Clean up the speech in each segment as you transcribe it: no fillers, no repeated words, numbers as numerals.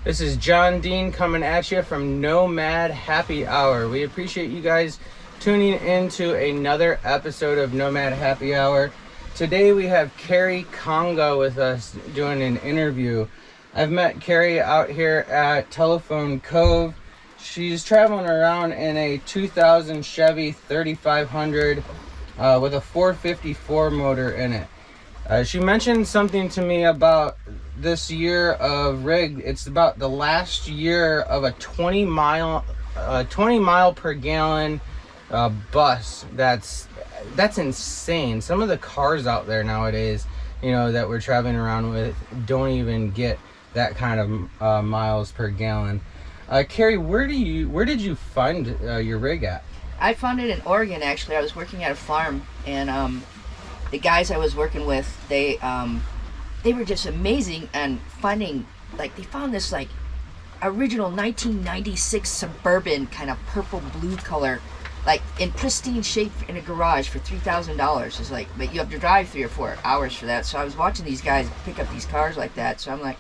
This is John Dean coming at you from Nomad Happy Hour. We appreciate you guys tuning into another episode of Nomad Happy Hour. Today we have Carrie Conga with us doing an interview. I've met Carrie out here at Telephone Cove. She's traveling around in a 2000 Chevy 3500 with a 454 motor in it. She mentioned something to me about this year of rig. It's about the last year of a 20 mile per gallon bus. That's insane. Some of the cars out there nowadays, you know, that we're traveling around with don't even get that kind of miles per gallon. Carrie, where did you find your rig at? I found it in Oregon, actually. I was working at a farm, and the guys I was working with, they were just amazing and finding, like, they found this like original 1996 Suburban kind of purple blue color, like in pristine shape in a garage for $3,000. It's like, but you have to drive 3 or 4 hours for that. So I was watching these guys pick up these cars like that. So I'm like,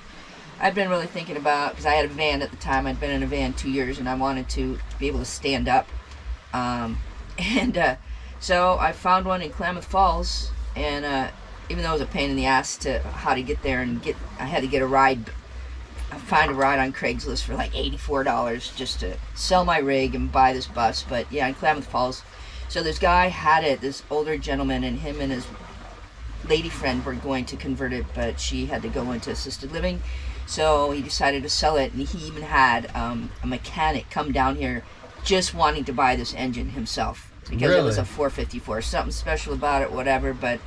I've been really thinking about, because I had a van at the time. I'd been in a van 2 years, and I wanted to be able to stand up. So I found one in Klamath Falls, and even though it was a pain in the ass to how to get there and I had to get a ride. Find a ride on Craigslist for like $84 just to sell my rig and buy this bus. But yeah, in Klamath Falls. So this guy had it, this older gentleman, and him and his lady friend were going to convert it, but she had to go into assisted living. So he decided to sell it, and he even had a mechanic come down here just wanting to buy this engine himself. Because It was a 454, something special about it, whatever, but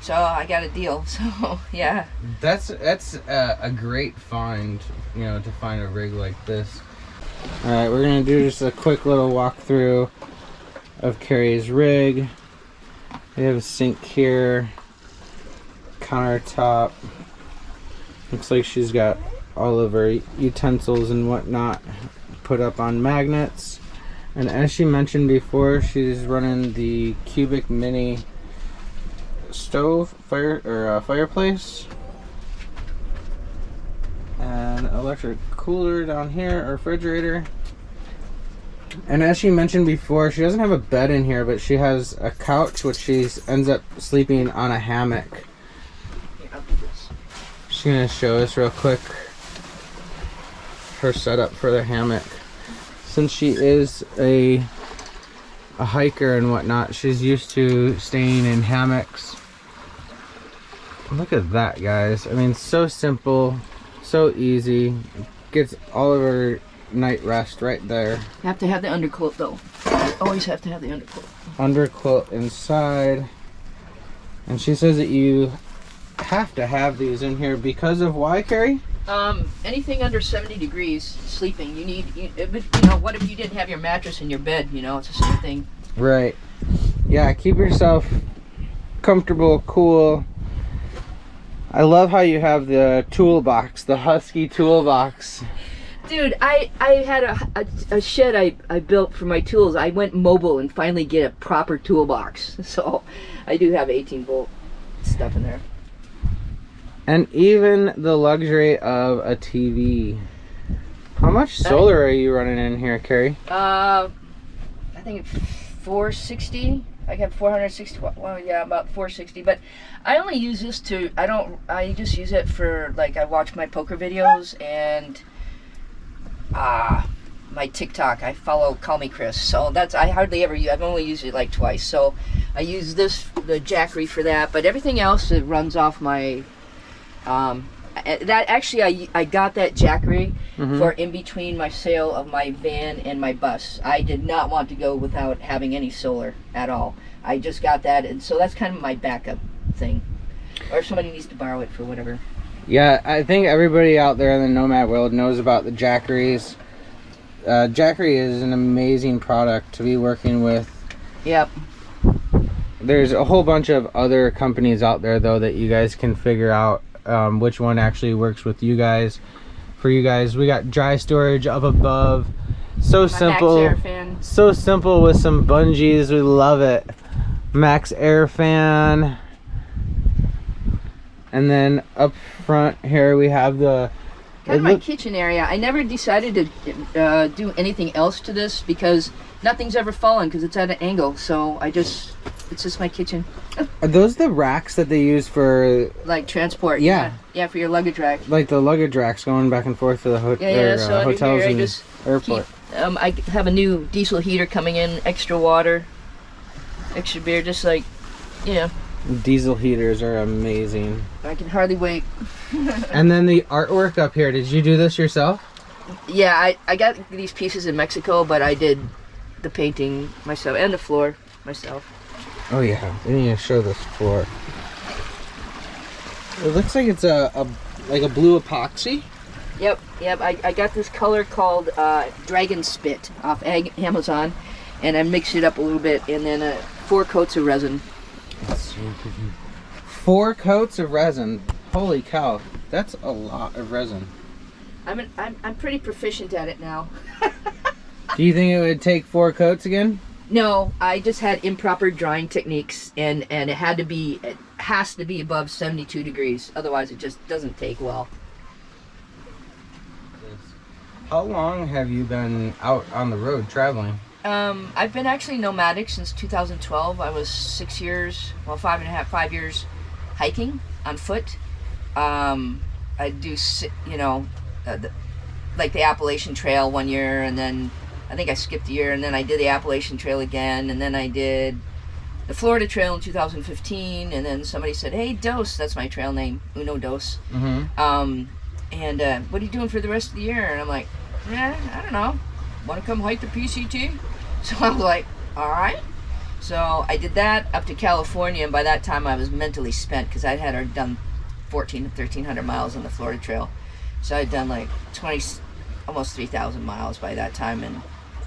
so I got a deal. So yeah, that's a great find, you know, to find a rig like this. All right, we're gonna do just a quick little walkthrough of Carrie's rig. We have a sink here, countertop. Looks like she's got all of her utensils and whatnot put up on magnets. And as she mentioned before, she's running the Cubic Mini stove fireplace, and electric cooler down here, or refrigerator. And as she mentioned before, she doesn't have a bed in here, but she has a couch, which she ends up sleeping on a hammock. She's gonna show us real quick her setup for the hammock. Since she is a hiker and whatnot, she's used to staying in hammocks. Look at that, guys. I mean, so simple, so easy. Gets all of her night rest right there. You have to have the underquilt, though. You always have to have the underquilt. Underquilt inside. And she says that you have to have these in here because of why, Carrie? Anything under 70 degrees sleeping, you need, what if you didn't have your mattress in your bed? You know, it's the same thing. Right. Yeah, keep yourself comfortable, cool. I love how you have the toolbox, the Husky toolbox. Dude, I had a shed I built for my tools. I went mobile and finally get a proper toolbox. So I do have 18-volt stuff in there. And even the luxury of a TV. How much solar are you running in here, Carrie? I think it's 460. I got 460. Well, yeah, about 460. But I only use this I just use it for, like, I watch my poker videos and my TikTok. I follow Call Me Chris. So I hardly ever use. I've only used it like twice. So I use the Jackery for that. But everything else, it runs off my. That actually, I got that Jackery for in between my sale of my van and my bus. I did not want to go without having any solar at all. I just got that, and so that's kind of my backup thing. Or if somebody needs to borrow it for whatever. Yeah, I think everybody out there in the Nomad world knows about the Jackeries. Jackery is an amazing product to be working with. Yep. There's a whole bunch of other companies out there, though, that you guys can figure out which one actually works with you guys. For you guys, we got dry storage up above. So simple. Max Air fan. So simple with some bungees. We love it. Max Air fan. And then up front here we have the Kind of my kitchen area. I never decided to do anything else to this because nothing's ever fallen because it's at an angle. So it's just my kitchen. Are those the racks that they use for like transport? Yeah. Yeah, for your luggage rack. Like the luggage racks going back and forth to the So hotels here, and airport. I have a new diesel heater coming in, extra water, extra beer, just like, Diesel heaters are amazing. I can hardly wait. And then the artwork up here, did you do this yourself? Yeah, I got these pieces in Mexico, but I did the painting myself and the floor myself. Oh yeah, I need to show this floor. It looks like it's a blue epoxy. Yep. I got this color called Dragon Spit off Amazon, and I mixed it up a little bit, and then 4 coats of resin. 4 coats of resin. Holy cow, that's a lot of resin. I'm pretty proficient at it now. Do you think it would take 4 coats again? No, I just had improper drying techniques, and it has to be above 72 degrees. Otherwise, it just doesn't take well. How long have you been out on the road traveling? I've been actually nomadic since 2012. I was 5 years hiking on foot. I do, like the Appalachian Trail one year, and then I think I skipped a year, and then I did the Appalachian Trail again, and then I did the Florida Trail in 2015, and then somebody said, "Hey, Dos," that's my trail name, Uno Dos. Mm-hmm. And what are you doing for the rest of the year? And I'm like, I don't know. Want to come hike the PCT? So I was like, all right. So I did that up to California, and by that time I was mentally spent because I had done 1,300 miles on the Florida Trail. So I'd done like almost 3,000 miles by that time, and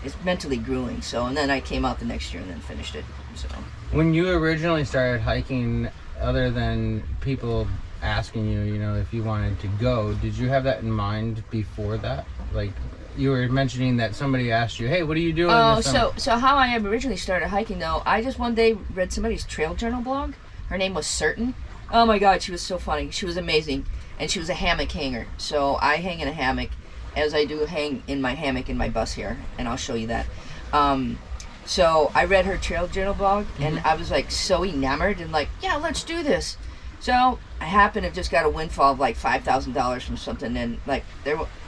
it's mentally grueling. So, and then I came out the next year and then finished it. So when you originally started hiking, other than people asking you, if you wanted to go, did you have that in mind before that? Like, you were mentioning that somebody asked you, "Hey, what are you doing this summer?" So how I originally started hiking, though, I just one day read somebody's trail journal blog. Her name was Certain. Oh my God, she was so funny. She was amazing, and she was a hammock hanger. So I hang in a hammock, as I do hang in my hammock in my bus here, and I'll show you that. So I read her trail journal blog, and I was like so enamored and like, yeah, let's do this. So I happened to have just got a windfall of like $5,000 from something, and like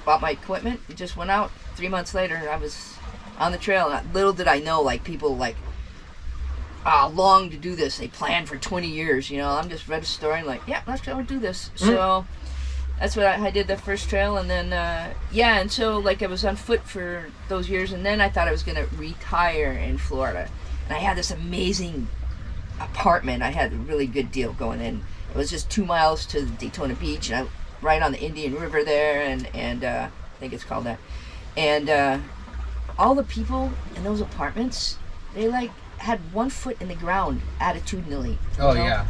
bought my equipment. It just went out. 3 months later, I was on the trail, and little did I know, like people like long to do this. They planned for 20 years. I'm just read a story and like, yeah, let's go do this. So that's what I did the first trail, and then and so like I was on foot for those years, and then I thought I was gonna retire in Florida, and I had this amazing apartment. I had a really good deal going in. It was just 2 miles to Daytona Beach, and right on the Indian River there, and I think it's called that. And all the people in those apartments, they like had 1 foot in the ground attitudinally. Oh yeah,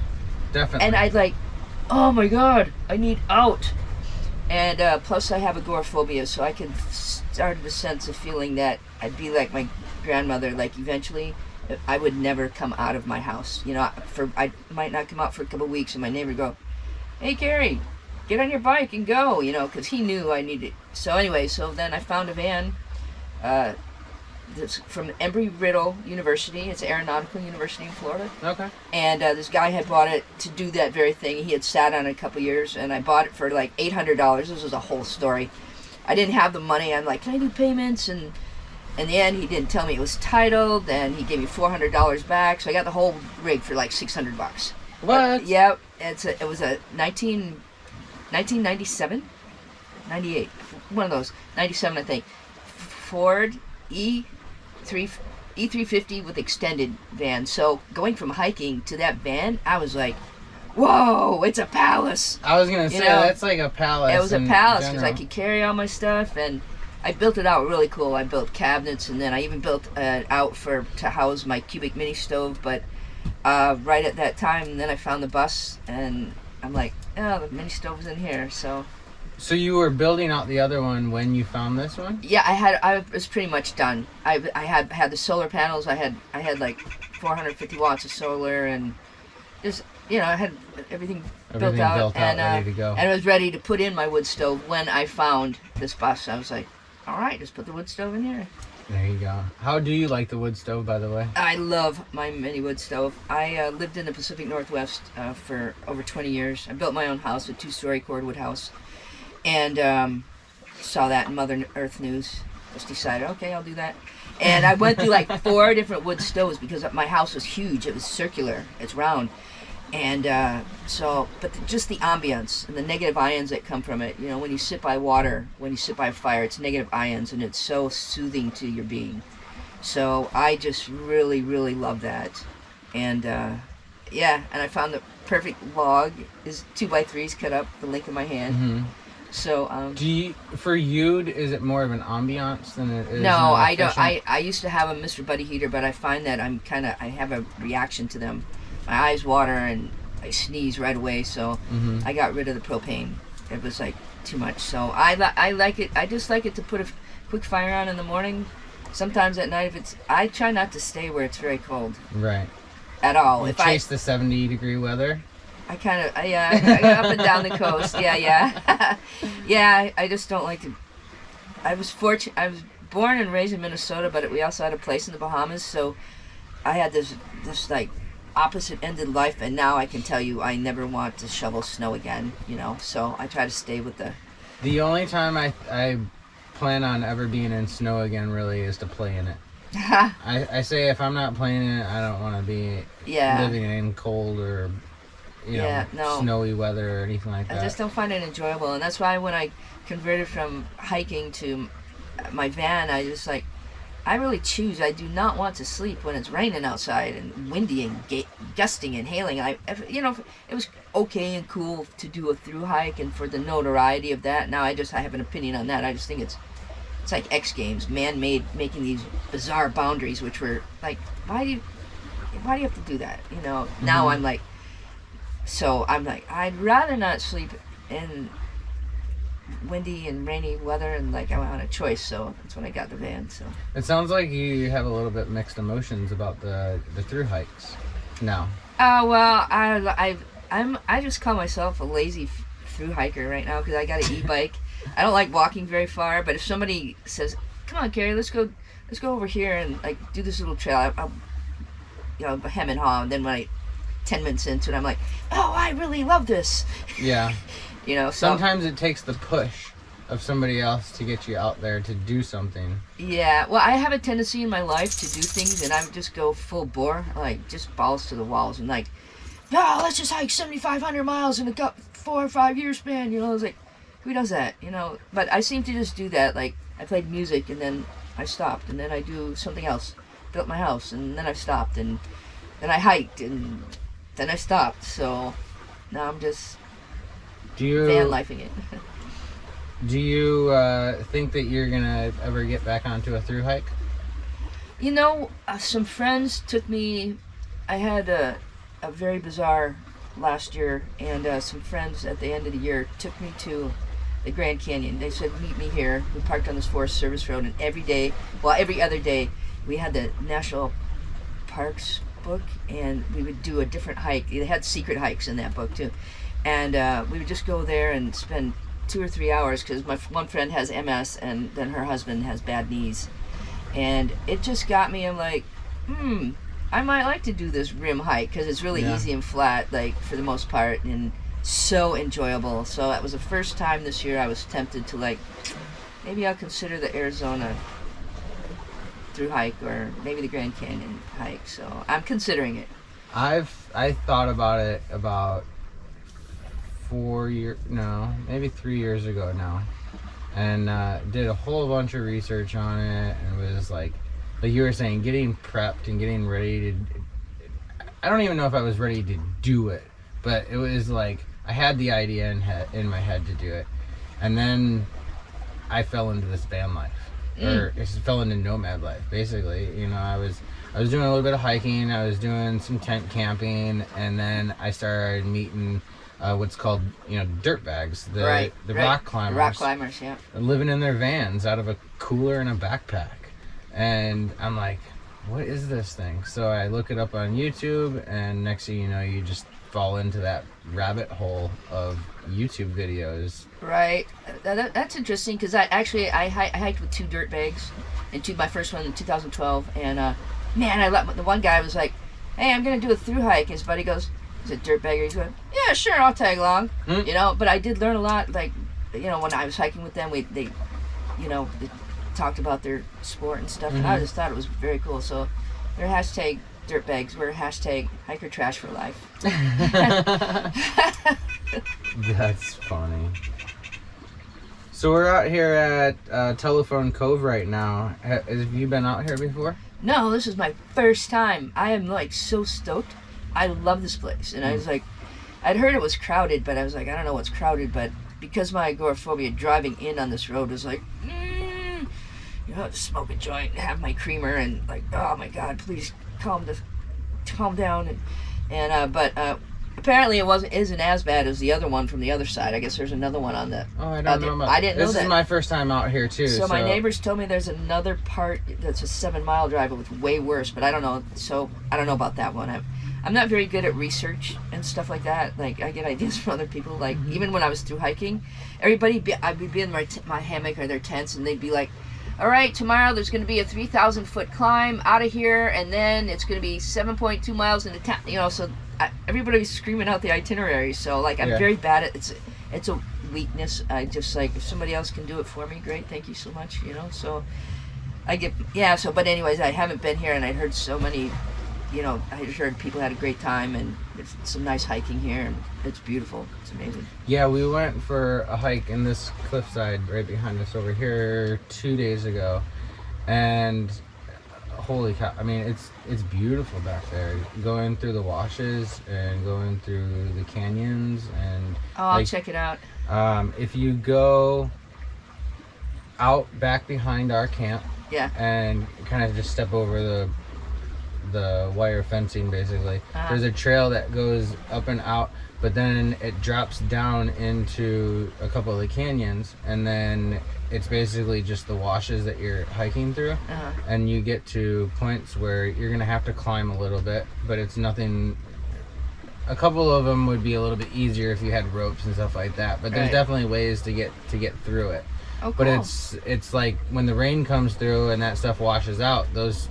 definitely. And I'd like, oh my God, I need out. And plus I have agoraphobia, so I could start the sense of feeling that I'd be like my grandmother, like eventually I would never come out of my house. I might not come out for a couple of weeks, and my neighbor would go, "Hey Carrie, get on your bike and go," because he knew I needed it. So anyway, so then I found a van that's from Embry-Riddle University. It's an aeronautical university in Florida. Okay. And this guy had bought it to do that very thing. He had sat on it a couple years, and I bought it for like $800. This was a whole story. I didn't have the money. I'm like, "Can I do payments?" And in the end, he didn't tell me it was titled, and he gave me $400 back. So I got the whole rig for like $600. What? Yep. It was a 1997, 98, one of those, 97 I think. Ford E350 with extended van. So going from hiking to that van, I was like, whoa, it's a palace. I was gonna say that's like a palace. It was a palace because I could carry all my stuff, and I built it out really cool. I built cabinets, and then I even built out to house my cubic mini stove. But right at that time, then I found the bus, and I'm like, oh, the mini stove was in here. So you were building out the other one when you found this one? Yeah, I was pretty much done. I had the solar panels. I had like 450 watts of solar, and just I had everything Everything built out, ready to go. And I was ready to put in my wood stove when I found this bus. I was like, all right, just put the wood stove in here. There you go. How do you like the wood stove, by the way? I love my mini wood stove. I lived in the Pacific Northwest for over 20 years. I built my own house, a 2-story cordwood house, and saw that in Mother Earth News. Just decided, okay, I'll do that. And I went through like 4 different wood stoves because my house was huge. It was circular. It's round. And just the ambience and the negative ions that come from it. You know, when you sit by water, when you sit by fire, it's negative ions, and it's so soothing to your being. So I just really, really love that. And and I found the perfect log is 2x3s cut up the length of my hand. Mm-hmm. So for you, is it more of an ambiance than it is? No, I don't. I used to have a Mr. Buddy heater, but I find that I have a reaction to them. My eyes water and I sneeze right away, so I got rid of the propane. It was like too much. So I like it. I just like it to put a quick fire on in the morning. Sometimes at night, I try not to stay where it's very cold. Right. At all. You chase the 70-degree weather. I kind of, I go up and down the coast. Yeah. Yeah, I just don't like to. I was fortunate. I was born and raised in Minnesota, but we also had a place in the Bahamas, so I had this like opposite-ended life, and now I can tell you I never want to shovel snow again, you know, so I try to stay with the only time I plan on ever being in snow again really is to play in it. I say if I'm not playing in it, I don't want to be living in cold or snowy weather or anything like that. I just don't find it enjoyable, and that's why when I converted from hiking to my van, I really choose. I do not want to sleep when it's raining outside and windy and gusting and hailing. It was okay and cool to do a through hike, and for the notoriety of that, now I have an opinion on that. I just think it's like X Games, man-made, making these bizarre boundaries, which were like, why do you have to do that? You know. Mm-hmm. Now I'm like, I'd rather not sleep in windy and rainy weather, and like I'm on a choice, so that's when I got the van. So it sounds like you have a little bit mixed emotions about the through hikes now. Well, I just call myself a lazy through hiker right now because I got an e-bike. I don't like walking very far, but if somebody says, "Come on, Carrie, let's go over here and like do this little trail," I'll hem and haw, and then when 10 minutes into it, I'm like, "Oh, I really love this." Yeah. So sometimes it takes the push of somebody else to get you out there to do something. Yeah, well, I have a tendency in my life to do things, and I would just go full bore, like just balls to the walls, and like, no, let's just hike 7,500 miles in a 4 or 5 year span. I was like, who does that? But I seem to just do that. Like, I played music, and then I stopped, and then I do something else, built my house, and then I stopped, and then I hiked, and then I stopped. So now I'm just van lifing it. Do you think that you're gonna ever get back onto a through hike? Some friends took me. I had a very bizarre last year, and some friends at the end of the year took me to the Grand Canyon. They said, meet me here. We parked on this Forest Service road, and every other day, we had the National Parks book, and we would do a different hike. They had secret hikes in that book too. And we would just go there and spend 2 or 3 hours because my one friend has MS, and then her husband has bad knees. And it just got me, I'm like, I might like to do this rim hike because it's really easy and flat, like, for the most part, and so enjoyable. So that was the first time this year I was tempted to, like, maybe I'll consider the Arizona through hike or maybe the Grand Canyon hike. So I'm considering it. I thought about it about 3 years ago now, and did a whole bunch of research on it, and it was like you were saying, getting prepped and getting ready to. I don't even know if I was ready to do it, but it was like I had the idea in my head to do it, and then I fell into this van life, or it fell into nomad life. Basically, I was doing a little bit of hiking, I was doing some tent camping, and then I started meeting what's called, dirt bags, the rock climbers. Rock climbers, yeah. Living in their vans out of a cooler and a backpack. And I'm like, what is this thing? So I look it up on YouTube, and next thing you know, you just fall into that rabbit hole of YouTube videos. Right. That's interesting because I hiked with 2 dirt bags, and my first one in 2012, and man, the one guy was like, "Hey, I'm gonna do a through hike." And his buddy goes, "He's a dirt bagger." He's going, "Yeah, sure, I'll tag along." You know, but I did learn a lot. Like, you know, when I was hiking with them, they talked about their sport and stuff, and I just thought it was very cool. So they're hashtag dirtbags. We're hashtag hiker trash for life. That's funny. So we're out here at Telephone Cove right now. Have you been out here before? No, this is my first time. I am like so stoked. I love this place, and I was like, I'd heard it was crowded, but I was like, I don't know what's crowded, but because my agoraphobia, driving in on this road was like, you know, smoke a joint, have my creamer, and like, oh my God, please calm down, but apparently it isn't as bad as the other one from the other side. I guess there's another one on the. Oh, I don't know about. I didn't know that. This is my first time out here too. So my neighbors told me there's another part that's a 7-mile drive with way worse, but I don't know. So I don't know about that one. I'm not very good at research and stuff like that. Like, I get ideas from other people. Like, even when I was through hiking, I'd be in my hammock or their tents, and they'd be like, "All right, tomorrow there's going to be a 3,000-foot climb out of here, and then it's going to be 7.2 miles into town." You know, so everybody was screaming out the iterary. So, like, I'm very bad at it's a weakness. I just, like, if somebody else can do it for me, great, thank you so much, you know. So but anyways, I haven't been here, and I'd heard so many, you know, I heard people had a great time, and it's some nice hiking here, and it's beautiful. It's amazing. Yeah, we went for a hike in this cliffside right behind us over here 2 days ago, and holy cow, I mean, it's beautiful back there. Going through the washes and going through the canyons, and I'll check it out. If you go out back behind our camp, and kind of just step over the wire fencing, basically, there's a trail that goes up and out, but then it drops down into a couple of the canyons, and then it's basically just the washes that you're hiking through, and you get to points where you're gonna have to climb a little bit, but it's nothing. A couple of them would be a little bit easier if you had ropes and stuff like that, but there's definitely ways to get through it. Oh, cool. But it's like when the rain comes through and that stuff washes out, those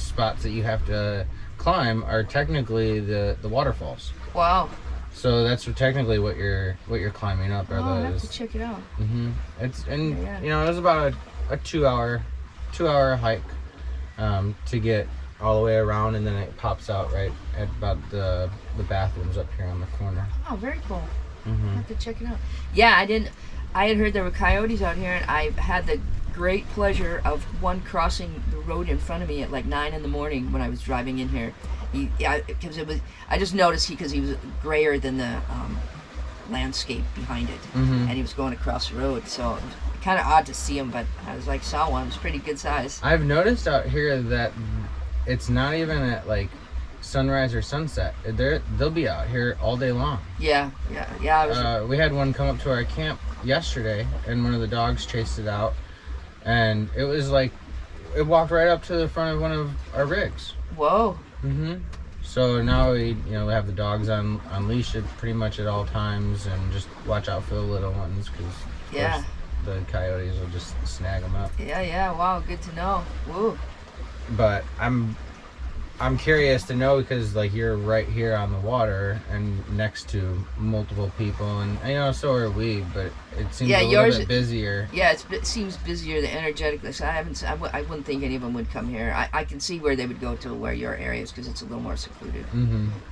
spots that you have to climb are technically the waterfalls. Wow. So that's technically what you're climbing up. I'll have to check it out. You know, it was about a 2-hour hike to get all the way around, and then it pops out right at about the bathrooms up here on the corner. Oh, very cool. I'll have to check it out. Yeah, I had heard there were coyotes out here, and I had the great pleasure of one crossing the road in front of me at like 9 in the morning when I was driving in here. I just noticed because he was grayer than the landscape behind it, and he was going across the road. So it was kind of odd to see him, but I was like, saw one. It was pretty good size. I've noticed out here that it's not even at like sunrise or sunset. They'll be out here all day long. Yeah. We had one come up to our camp yesterday, and one of the dogs chased it out, and it was like it walked right up to the front of one of our rigs. Whoa. So now we have the dogs on leash pretty much at all times, and just watch out for the little ones, because the coyotes will just snag them up. Yeah. Wow, good to know. Woo. But I'm curious to know, because like you're right here on the water and next to multiple people, and so are we, but it seems a little bit busier. Yeah, it seems busier, the energetic. So I wouldn't think any of them would come here. I can see where they would go to, where your area is, because it's a little more secluded.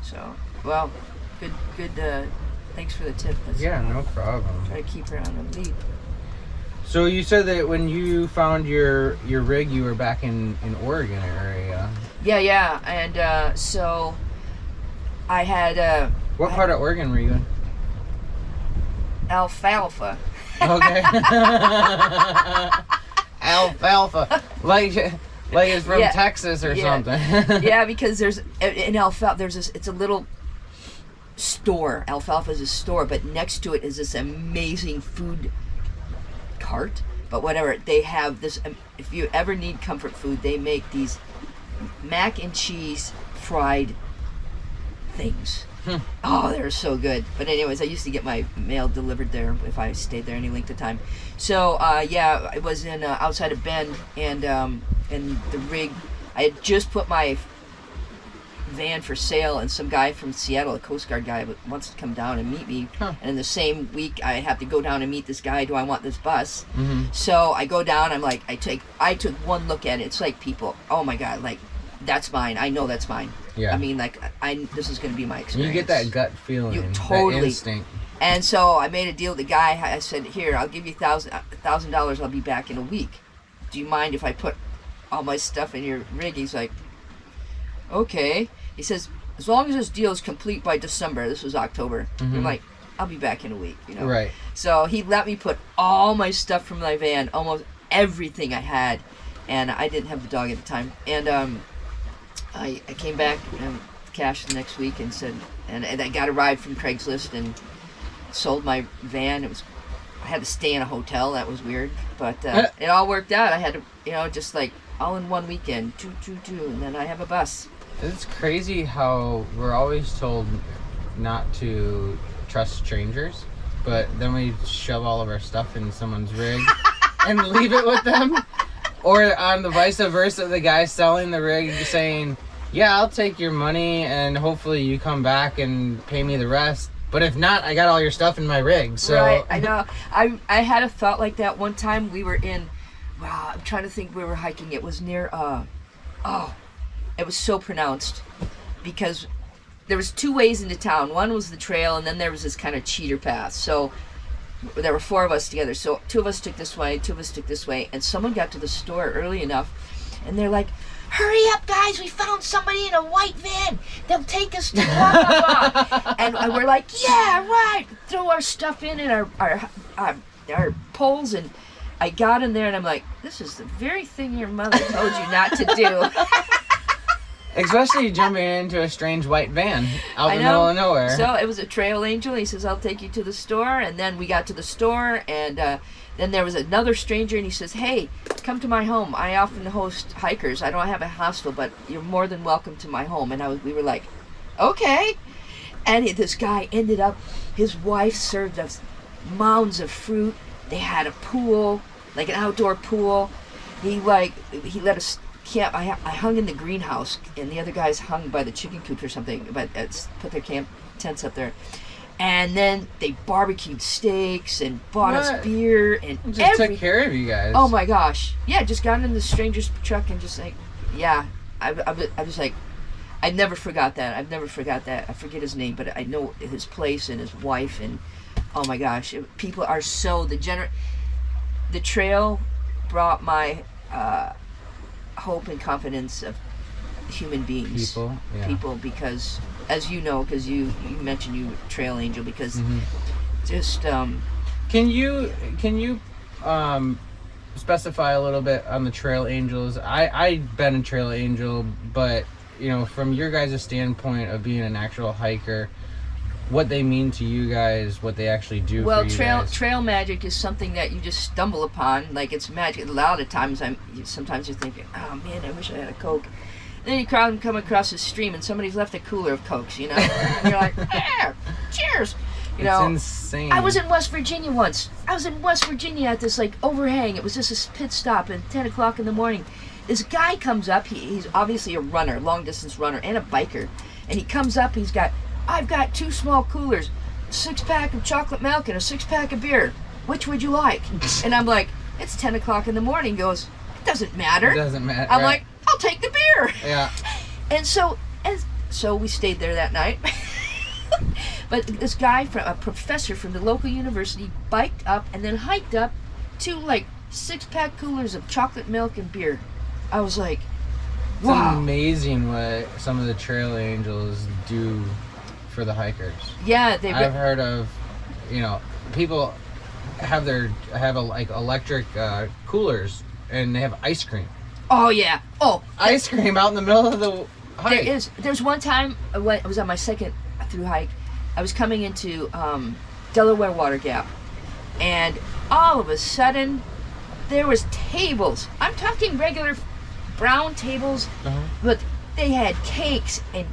So, well, good. Thanks for the tip. No problem. Try to keep her on the lead. So you said that when you found your rig, you were back in Oregon area. Yeah, and so I had. What part of Oregon were you in? Alfalfa. Okay. Alfalfa, like it's from Texas or something. Yeah, because in Alfalfa it's a little store. Alfalfa is a store, but next to it is this amazing food cart. But whatever, they have this. If you ever need comfort food, they make these mac and cheese fried things. Oh, they were so good. But anyways, I used to get my mail delivered there if I stayed there any length of time. So yeah, I was in outside of Bend, and the rig. I had just put my van for sale, and some guy from Seattle, a Coast Guard guy, wants to come down and meet me. And in the same week, I have to go down and meet this guy. Do I want this bus? So I go down. I'm like, I took one look at it. It's like, people, oh my God, like, that's mine. I know that's mine. Yeah. I mean, like, this is going to be my experience. You get that gut feeling. You totally. That instinct. And so I made a deal with the guy. I said, here, I'll give you $1,000. I'll be back in a week. Do you mind if I put all my stuff in your rig? He's like, okay. He says, as long as this deal is complete by December. This was October. I'm like, I'll be back in a week, you know. Right. So he let me put all my stuff from my van, almost everything I had, and I didn't have the dog at the time. And I came back and cashed the next week and said, and I got a ride from Craigslist and sold my van. I had to stay in a hotel. That was weird, but it all worked out. I had to, you know, just like all in one weekend, and then I have a bus. It's crazy how we're always told not to trust strangers, but then we shove all of our stuff in someone's rig and leave it with them. Or on the vice versa, the guy selling the rig saying, yeah, I'll take your money and hopefully you come back and pay me the rest. But if not, I got all your stuff in my rig. So right, I know. I had a thought like that one time. We were in, wow, I'm trying to think, we were hiking. It was near, it was so pronounced because there was two ways into town. One was the trail, and then there was this kind of cheater path. So there were four of us together. So two of us took this way, two of us took this way, and someone got to the store early enough, and they're like, hurry up, guys, we found somebody in a white van. They'll take us to blah, blah, blah. And we're like, yeah, right. Throw our stuff in and our poles, and I got in there, and I'm like, this is the very thing your mother told you not to do. Especially jumping into a strange white van out in the middle of nowhere. So it was a trail angel. He says, I'll take you to the store. And then we got to the store, and then there was another stranger, and he says, hey, come to my home. I often host hikers. I don't have a hostel, but you're more than welcome to my home. And we were like, okay. And this guy ended up, his wife served us mounds of fruit. They had a pool, like an outdoor pool. He let us camp. I hung in the greenhouse, and the other guys hung by the chicken coop or something, but put their camp tents up there. And then they barbecued steaks and bought us beer and just took care of you guys. Oh my gosh. Yeah, just got in the stranger's truck and just like, yeah. I was like, I never forgot that. I've never forgot that. I forget his name, but I know his place and his wife, and oh my gosh. People are so, the trail brought my hope and confidence of human beings. People, because as you know, because you mentioned you trail angel, because just can you specify a little bit on the trail angels? I've been a trail angel, but you know, from your guys' standpoint of being an actual hiker, what they mean to you guys, what they actually do for you guys. Trail magic is something that you just stumble upon, like it's magic. A lot of times sometimes you're thinking, oh man, I wish I had a Coke. And then you come across a stream and somebody's left a cooler of Cokes, you know? And you're like, yeah, cheers. You know, it's insane. I was in West Virginia once. I was in West Virginia at this like overhang. It was just a pit stop at 10 o'clock in the morning. This guy comes up, he's obviously a runner, long distance runner, and a biker. And he comes up, I've got 2 small coolers, a 6-pack of chocolate milk and a 6-pack of beer. Which would you like? And I'm like, it's 10 o'clock in the morning. He goes, it doesn't matter. It doesn't matter. I'm like, I'll take the beer. Yeah. And so we stayed there that night. But this guy, a professor from the local university, biked up and then hiked up 2 like 6-pack coolers of chocolate milk and beer. I was like, wow. It's amazing what some of the trail angels do for the hikers. Yeah, I've heard of, you know, people have like electric coolers, and they have ice cream. Oh yeah. Oh, ice cream out in the middle of the hike. There's one time when I was on my second through hike. I was coming into Delaware Water Gap, and all of a sudden there was tables. I'm talking regular brown tables, but they had cakes and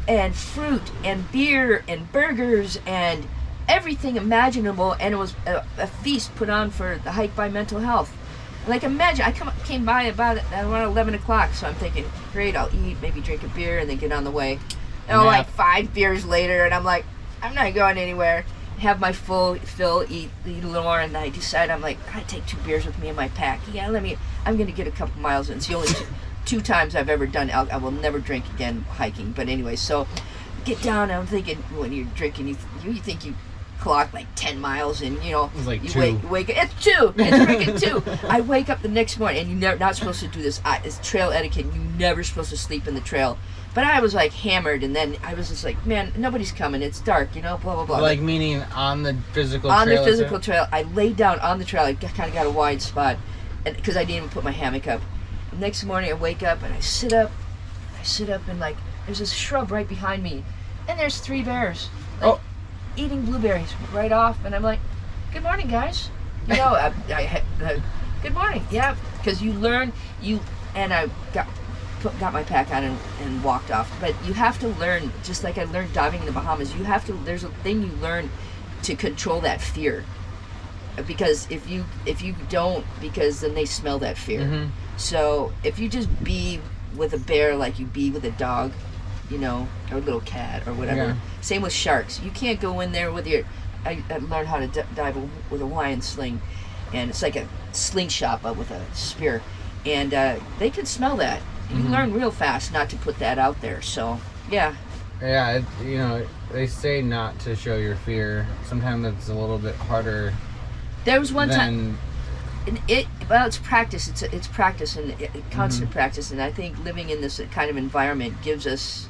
and fruit and beer and burgers and everything imaginable, and it was a feast put on for the hike by mental health. Like, imagine, I came by about around 11 o'clock, so I'm thinking, great, I'll eat, maybe drink a beer, and then get on the way. And like 5 beers later, and I'm like, I'm not going anywhere. Have my full fill, eat a little more, and I decide, I'm like, I take 2 beers with me in my pack. Yeah, I'm going to get a couple miles in. It's the only two times I've ever done I will never drink again hiking. But anyway, so get down, and I'm thinking, when you're drinking, you think you clock like 10 miles, and it's like you 2. wake it's 2. It's freaking 2. I wake up the next morning, and you're not supposed to do this. It's trail etiquette. You're never supposed to sleep in the trail. But I was like hammered, and then I was just like, man, nobody's coming. It's dark, blah blah blah. Like, meaning on the physical trail? On the physical trail. I laid down on the trail. I kind of got a wide spot, and because I didn't even put my hammock up. The next morning, I wake up, and I sit up, and like, there's this shrub right behind me, and there's 3 bears. Like, eating blueberries right off, and I'm like, good morning, guys. Good morning. Yeah, because you learn, and I got my pack on and walked off. But you have to learn, just like I learned diving in the Bahamas, there's a thing you learn to control that fear. Because if you don't, because then they smell that fear. Mm-hmm. So if you just be with a bear like you be with a dog, or a little cat or whatever. Yeah. Same with sharks. You can't go in there with I learned how to dive with a Hawaiian sling, and it's like a slingshot but with a spear, and they can smell that. You mm-hmm. learn real fast not to put that out there. So yeah. Yeah, they say not to show your fear. Sometimes it's a little bit harder. There was one time. It's practice. It's practice and constant mm-hmm. practice, and I think living in this kind of environment gives us.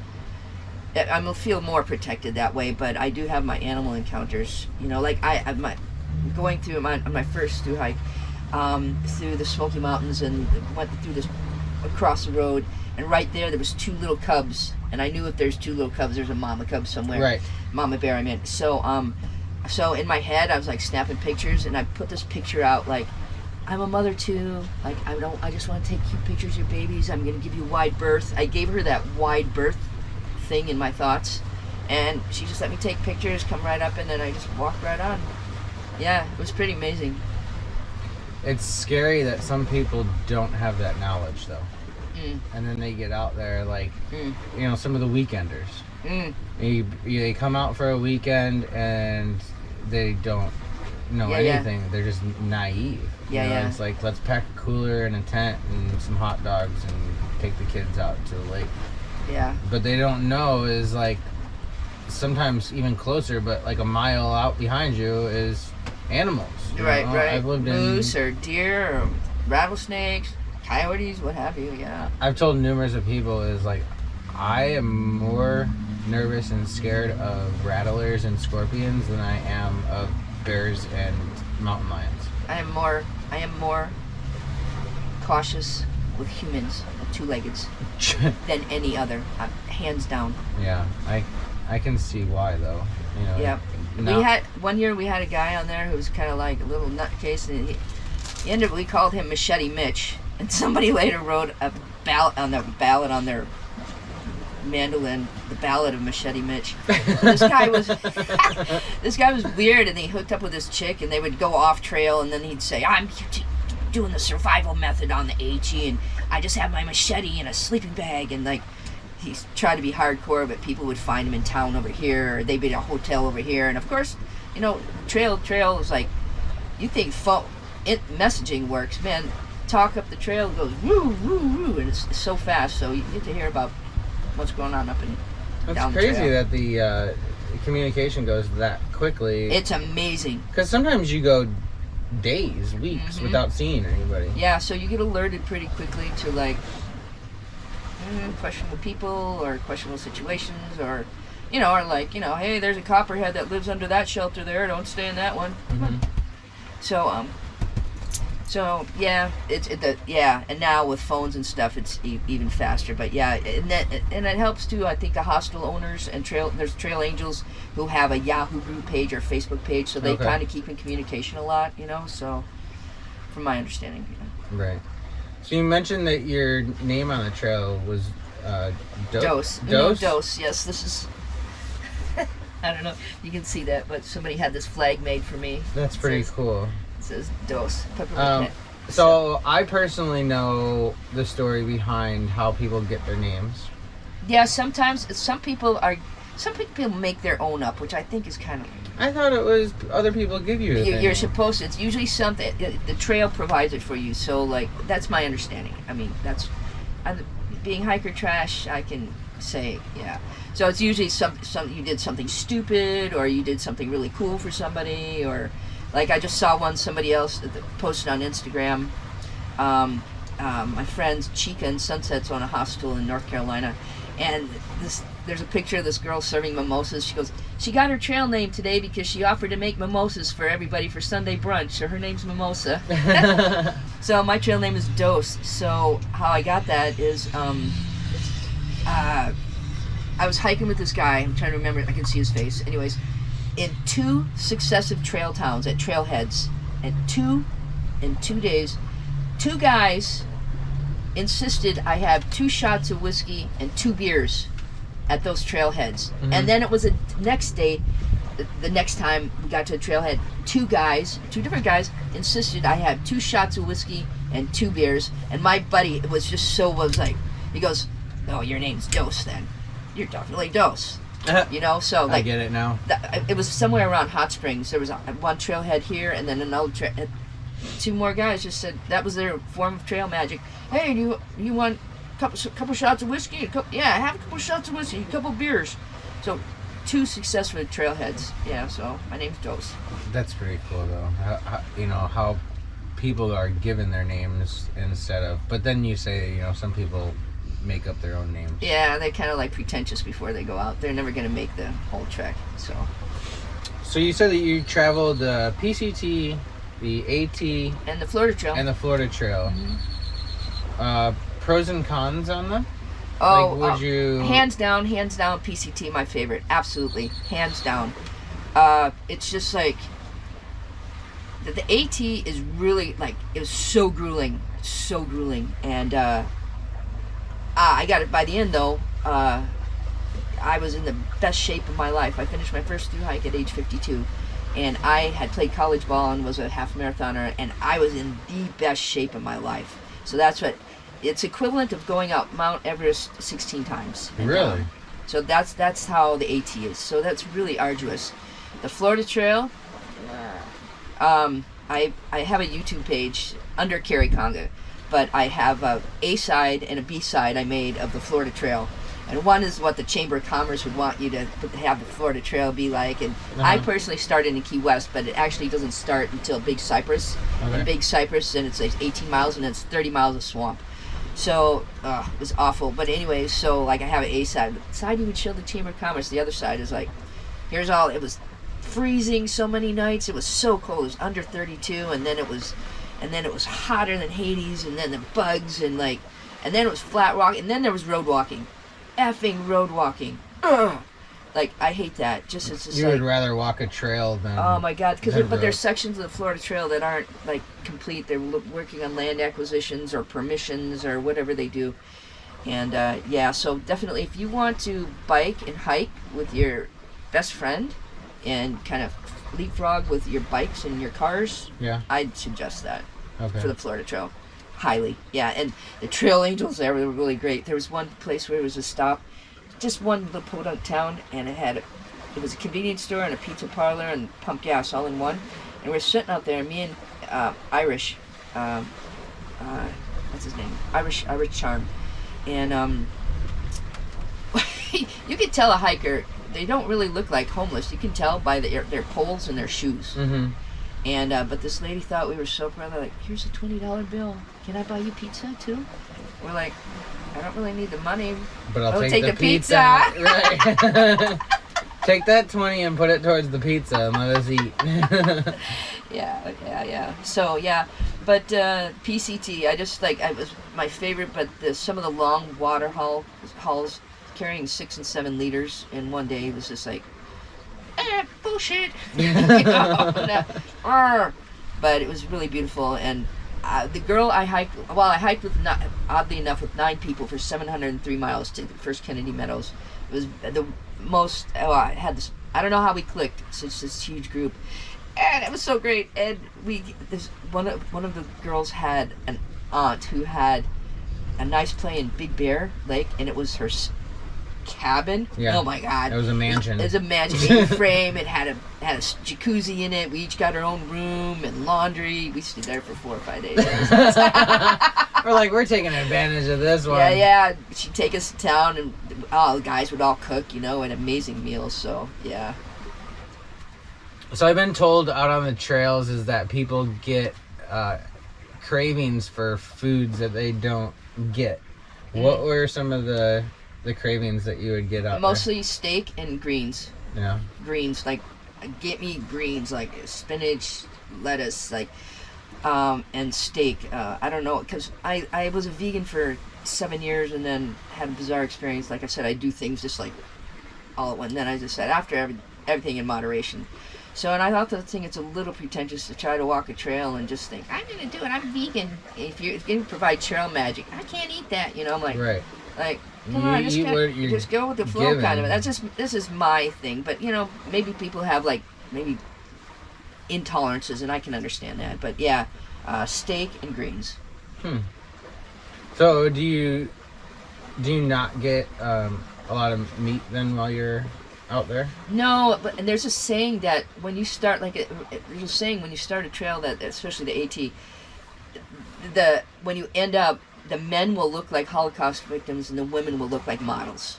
I'm gonna feel more protected that way, but I do have my animal encounters. Like I'm going through on my first through hike through the Smoky Mountains, and went through this across the road, and right there was 2 little cubs, and I knew if there's 2 little cubs, there's a mama cub somewhere. Right. Mama bear, I meant. So in my head, I was like snapping pictures, and I put this picture out like, I'm a mother too. Like, I just want to take cute pictures of your babies. I'm gonna give you wide berth. I gave her that wide berth thing in my thoughts, and she just let me take pictures, come right up, and then I just walked right on. Yeah, it was pretty amazing. It's scary that some people don't have that knowledge, though. And then they get out there, like, some of the weekenders. They come out for a weekend and they don't know anything. Yeah. They're just naive. Yeah. It's like, let's pack a cooler and a tent and some hot dogs and take the kids out to the lake. Yeah. But they don't know is, like, sometimes even closer, but like a mile out behind you is animals. Right. I've lived moose or deer or rattlesnakes, coyotes, what have you. Yeah. I've told numerous of people is like, I am more nervous and scared of rattlers and scorpions than I am of bears and mountain lions. I am more cautious with humans, 2-leggeds, than any other, hands down. Yeah, I can see why though. Yeah. One year we had a guy on there who was kind of like a little nutcase, and we called him Machete Mitch, and somebody later wrote a ballad on their mandolin, the Ballad of Machete Mitch. This guy was weird, and he hooked up with this chick, and they would go off trail, and then he'd say, I'm doing the survival method on the HE, and I just have my machete and a sleeping bag, and like, he tried to be hardcore, but people would find him in town over here, or they'd be at a hotel over here, and of course, trail is like, you think messaging works, man. Talk up the trail goes woo woo woo, and it's so fast, so you get to hear about what's going on up and down the trail. It's crazy that the communication goes that quickly. It's amazing. Because sometimes you go days, weeks mm-hmm. without seeing anybody. Yeah, so you get alerted pretty quickly to like questionable people or questionable situations, or hey, there's a copperhead that lives under that shelter there. Don't stay in that one. Mm-hmm. So yeah, and now with phones and stuff, it's even faster. But yeah, and it helps too. I think the hostel owners and there's trail angels who have a Yahoo group page or Facebook page, so they kind of keep in communication a lot. So from my understanding. Right. So you mentioned that your name on the trail was Dose. Dose? Dose. Yes, this is. I don't know if you can see that, but somebody had this flag made for me. That's pretty cool. It says Dose. So I personally know the story behind how people get their names. Yeah, sometimes some people make their own up, which I think is kind of. I thought it was other people give you. You're supposed to. It's usually something. The trail provides it for you. So like that's my understanding. I mean being hiker trash. I can say yeah. So it's usually some you did something stupid or you did something really cool for somebody or like I just saw somebody else posted on Instagram. My friends Chica and Sunset's on a hostel in North Carolina, and there's a picture of this girl serving mimosas. She goes, she got her trail name today because she offered to make mimosas for everybody for Sunday brunch. So her name's Mimosa. So my trail name is Dose. So how I got that is I was hiking with this guy. I'm trying to remember. I can see his face. Anyways, in 2 successive trail towns at trailheads, in 2 days, 2 guys insisted I have 2 shots of whiskey and 2 beers at those trailheads. Mm-hmm. And then it was the next day, the next time we got to a trailhead, 2 different guys insisted I have 2 shots of whiskey and 2 beers. And my buddy was like, he goes, "Oh, your name's Dose then. You're definitely Dose." You know, so like I get it now. It was somewhere around Hot Springs. There was one trailhead here, and then another 2 more guys just said that was their form of trail magic. Hey, do you want a couple shots of whiskey? Yeah, have a couple shots of whiskey, a couple beers. So 2 successful trailheads. Yeah, so my name's Dose. That's pretty cool though. How people are given their names instead of. But then you say some people make up their own names. Yeah, they're kind of like pretentious before they go out. They're never going to make the whole trek. So you said that you traveled the PCT, the AT, and the Florida Trail. Mm-hmm. Pros and cons on them? Oh, would you... Hands down, PCT, my favorite. Absolutely. Hands down. It's just like... The AT is really, like, it was so grueling. And, I got it by the end, though. I was in the best shape of my life. I finished my first thru hike at age 52. And I had played college ball and was a half marathoner. And I was in the best shape of my life. So that's what... It's equivalent of going up Mount Everest 16 times. Really? So that's how the AT is. So that's really arduous. The Florida Trail... I have a YouTube page under Carrie Conga. But I have a side and a B side I made of the Florida Trail. And one is what the Chamber of Commerce would want you to have the Florida Trail be like. And I personally started in Key West, but it actually doesn't start until Big Cypress. Okay. And Big Cypress, and it's like 18 miles, and it's 30 miles of swamp. So it was awful. But anyway, so like I have an A side. The side you would show the Chamber of Commerce. The other side is like, here's all. It was freezing so many nights. It was so cold. It was under 32, and then it was hotter than Hades, and then the bugs, and then it was flat rock, and then there was road walking. Effing road walking. Ugh. Like, I hate that. It's just you would rather walk a trail than... Oh my God, but there's sections of the Florida Trail that aren't, like, complete. They're working on land acquisitions or permissions or whatever they do. And, yeah, so definitely if you want to bike and hike with your best friend and kind of leapfrog with your bikes and your cars, yeah, I'd suggest that for the Florida Trail. Highly. Yeah, and the Trail Angels there were really great. There was one place where it was a stop, just one little podunk town, and it was a convenience store and a pizza parlor and pump gas all in one. And we're sitting out there, me and Irish, what's his name? Irish Charm. And you could tell a hiker, they don't really look like homeless. You can tell by their poles and their shoes. Mm-hmm. And but this lady thought we were so proud. They're like, here's a $20 bill. Can I buy you pizza too? We're like, I don't really need the money, but I'll take the pizza. Right. Take that 20 and put it towards the pizza and let us eat. Yeah. So yeah, but PCT, it was my favorite. But some of the long water hauls carrying 6 and 7 liters in one day was just like, bullshit. But it was really beautiful, and the girl I hiked with, oddly enough, with 9 people for 703 miles to the first Kennedy Meadows. It was the most. I had this. I don't know how we clicked. It's this huge group, and it was so great. And one of the girls had an aunt who had a nice play in Big Bear Lake, and it was her cabin. Yeah. Oh my God! It was a mansion. It was a mansion. frame. It had a jacuzzi in it. We each got our own room and laundry. We stayed there for 4 or 5 days. We're taking advantage of this one. Yeah. She'd take us to town, and all the guys would all cook, and amazing meals. So yeah. So I've been told out on the trails is that people get cravings for foods that they don't get. What were some of the cravings that you would get out Mostly steak and greens. Yeah. Greens, like, get me greens, like spinach, lettuce, like, and steak. I don't know, because I was a vegan for 7 years and then had a bizarre experience. Like I said, I do things just like all at once. And then I just said, after everything in moderation. So, and I also think it's a little pretentious to try to walk a trail and just think, I'm going to do it, I'm vegan. If you're going to provide trail magic, I can't eat that, I'm like, right. Like, come on, just go with the flow given. Kind of it. This is my thing, but maybe people have maybe intolerances, and I can understand that. But yeah, steak and greens. So do you not get a lot of meat then while you're out there? No, and there's a saying that when you start there's a saying when you start a trail, that especially the AT, when you end up, the men will look like Holocaust victims and the women will look like models,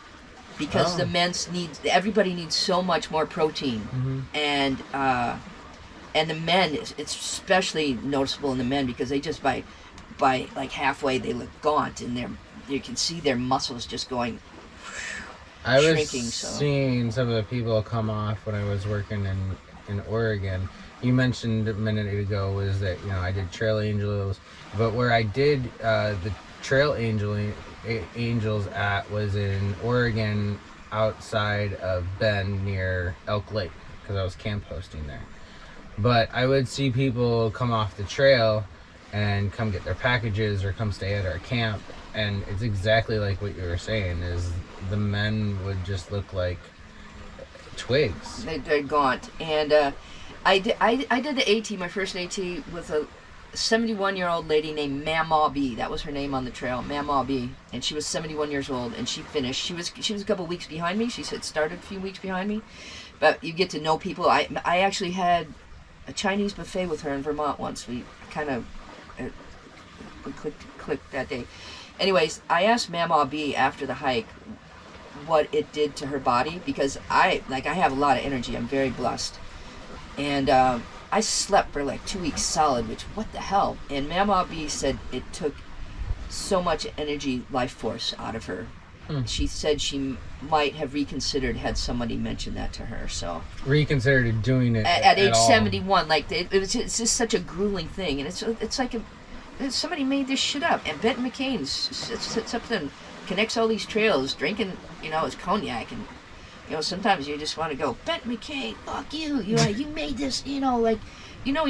because everybody needs so much more protein, and the men, it's especially noticeable in the men, because they just by like halfway they look gaunt, and you can see their muscles just going. I was seeing some of the people come off when I was working in Oregon. You mentioned a minute ago was that I did trail angels, but where I did the trail angels at was in Oregon, outside of Bend near Elk Lake, because I was camp hosting there. But I would see people come off the trail and come get their packages or come stay at our camp, and it's exactly like what you were saying, is the men would just look like twigs. They're gaunt. And I did the AT, my first AT, with a 71-year-old lady named Mamaw B. That was her name on the trail, Mamaw B. And she was 71 years old, and she finished. She was a couple weeks behind me. She said started a few weeks behind me. But you get to know people. I actually had a Chinese buffet with her in Vermont once. We kind of we clicked that day. Anyways, I asked Mamaw B after the hike what it did to her body, because I have a lot of energy. I'm very blessed. And I slept for 2 weeks solid, which, what the hell? And Mamaw B said it took so much energy, life force out of her. She said she might have reconsidered had somebody mentioned that to her. So reconsidered doing it at age 71. It's just such a grueling thing, and it's like somebody made this shit up. And Benton McCain sits up and connects all these trails, drinking his cognac, and sometimes you just want to go, Benton McCain, fuck you. You made this. You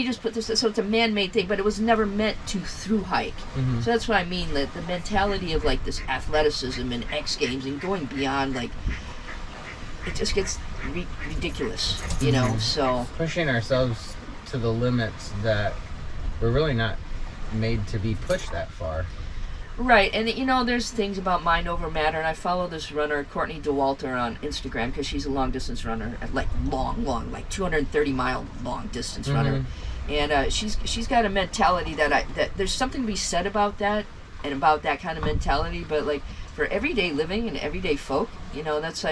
just put this. So it's a man-made thing, but it was never meant to through hike. So that's what I mean. The mentality of this athleticism and X Games and going beyond, it just gets ridiculous. So pushing ourselves to the limits that we're really not made to be pushed that far. Right, and there's things about mind over matter, and I follow this runner, Courtney DeWalter, on Instagram, because she's a long distance runner, long, 230-mile long distance runner, and she's got a mentality that there's something to be said about that, and about that kind of mentality, but for everyday living and everyday folk, that's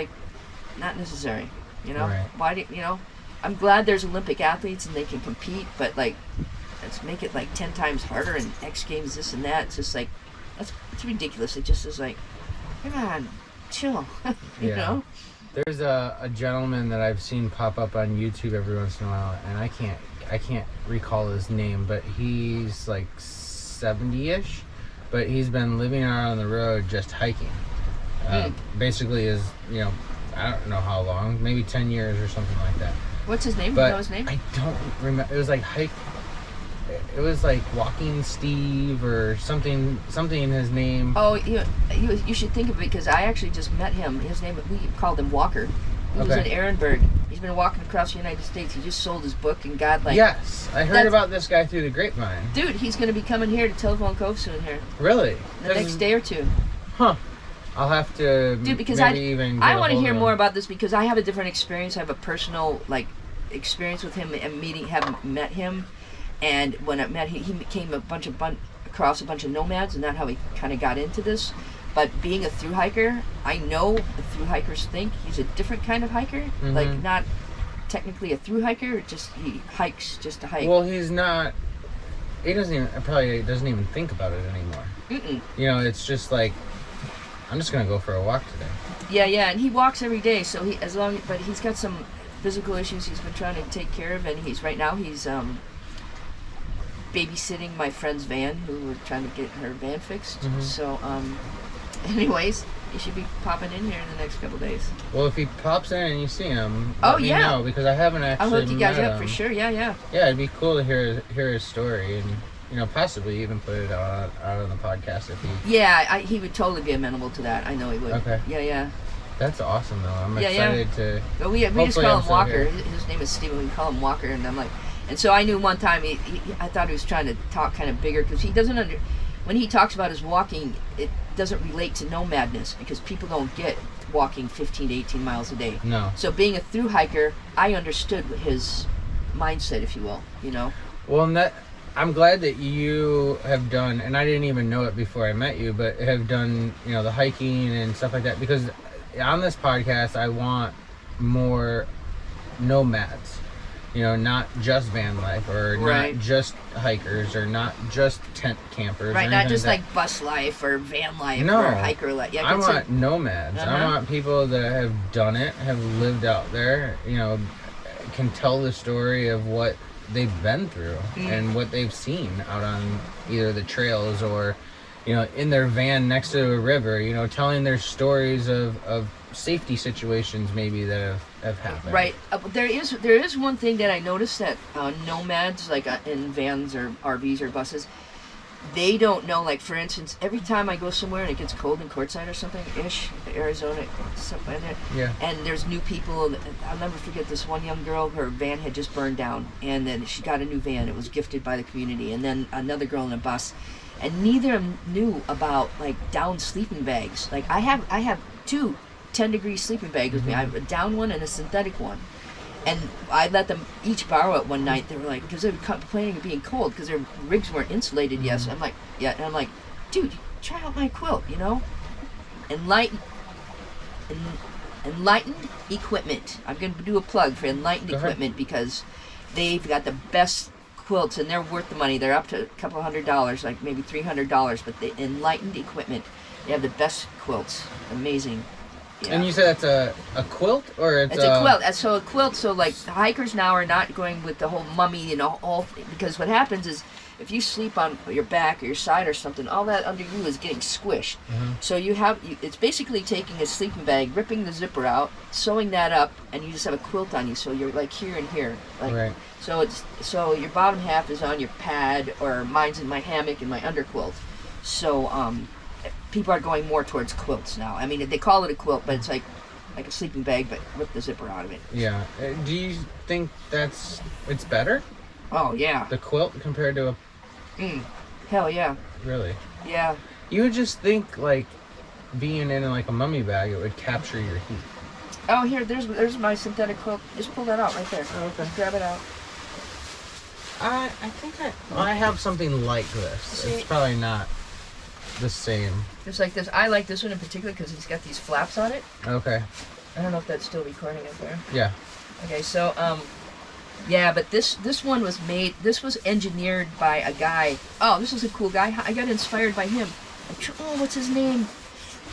not necessary. Right. Why do I'm glad there's Olympic athletes and they can compete, but let's make it 10 times harder, and X Games, this and that. It's just it's ridiculous. It just is come on, chill. you know? There's a gentleman that I've seen pop up on YouTube every once in a while, and I can't recall his name, but he's 70-ish, but he's been living out on the road just hiking. Basically is, I don't know how long, maybe 10 years or something like that. What's his name? But you know his name? I don't remember. It was hike. it was like Walking Steve or something in his name. Oh, you should think of it, because I actually just met him. His name, we called him Walker. He was in Ehrenberg. He's been walking across the United States. He just sold his book and got like... Yes, I heard about this guy through the grapevine. Dude, he's going to be coming here to Telephone Cove soon here. Really? The next day or two. Huh. I'll have to because I want to hear more about this, because I have a different experience. I have a personal experience with him and having met him. And when I met him, he came across a bunch of nomads, and that's how he kind of got into this. But being a thru hiker, I know the thru hikers think he's a different kind of hiker. Mm-hmm. Like, not technically a thru hiker, just he hikes just to hike. Well, he's not. He probably doesn't even think about it anymore. Mm-mm. You know, it's just like, I'm just gonna go for a walk today. Yeah, and he walks every day. So but he's got some physical issues he's been trying to take care of, and he's babysitting my friend's van, who we're trying to get her van fixed. Mm-hmm. So, anyways, he should be popping in here in the next couple days. Well, if he pops in and you see him, let me know, because I haven't actually I'll hook you guys met up him. for sure. Yeah. Yeah, it'd be cool to hear his story, and possibly even put it out on the podcast if he. Yeah, he would totally be amenable to that. I know he would. Okay. Yeah. That's awesome, though. I'm excited to. But we just call him Walker. His name is Steven. We call him Walker, and I'm like, and so I knew one time I thought he was trying to talk kind of bigger, because he doesn't when he talks about his walking, it doesn't relate to nomadness, because people don't get walking 15 to 18 miles a day. No. So being a thru hiker, I understood his mindset, if you will. Well, and I'm glad that you have done, and I didn't even know it before I met you, but have done, the hiking and stuff like that, because on this podcast, I want more nomads, not just van life, or not just hikers, or not just tent campers. Right, not just like bus life or van life or hiker life. Yeah, I want nomads. Uh-huh. I want people that have done it, have lived out there, can tell the story of what they've been through and what they've seen out on either the trails or in their van next to a river, telling their stories of safety situations maybe that have happened. Right. There is one thing that I noticed, that nomads, like in vans or RVs or buses, they don't know, like, for instance, every time I go somewhere and it gets cold in Quartzsite or something, Arizona, something like that, and there's new people, and I'll never forget this one young girl, her van had just burned down, and then she got a new van. It was gifted by the community. And then another girl in a bus, and neither of them knew about, like, down sleeping bags. Like, I have two 10-degree sleeping bags with me. I have a down one and a synthetic one. And I let them each borrow it one night. They were like, because they were complaining of being cold because their rigs weren't insulated yet. So I'm like, and I'm like, dude, try out my quilt, Enlightened Equipment. I'm going to do a plug for Enlightened Equipment, because they've got the best quilts, and they're worth the money. They're up to a couple $100, like maybe $300, but the Enlightened Equipment, they have the best quilts. Amazing. Yeah. And you said it's a quilt, or it's a quilt. So a quilt. So like hikers now are not going with the whole mummy, all, because what happens is if you sleep on your back or your side or something, all that under you is getting squished. Mm-hmm. So it's basically taking a sleeping bag, ripping the zipper out, sewing that up, and you just have a quilt on you. So you're like here and here. Like, right. So your bottom half is on your pad, or mine's in my hammock and my underquilt. So people are going more towards quilts now. I mean, they call it a quilt, but it's like a sleeping bag, but rip the zipper out of it. Yeah. Do you think it's better? Oh, yeah. The quilt compared to a... Hell yeah. Really? Yeah. You would just think, like, being in like a mummy bag, it would capture your heat. Oh, here, there's my synthetic quilt. Just pull that out right there. Oh, okay. Just grab it out. I think I have something like this. See? It's probably not the same. Just like this. I like this one in particular because it's got these flaps on it. Okay. I don't know if that's still recording up there. Yeah. Okay, so yeah, but this one was made. This was engineered by a guy. Oh, this is a cool guy. I got inspired by him. What's his name?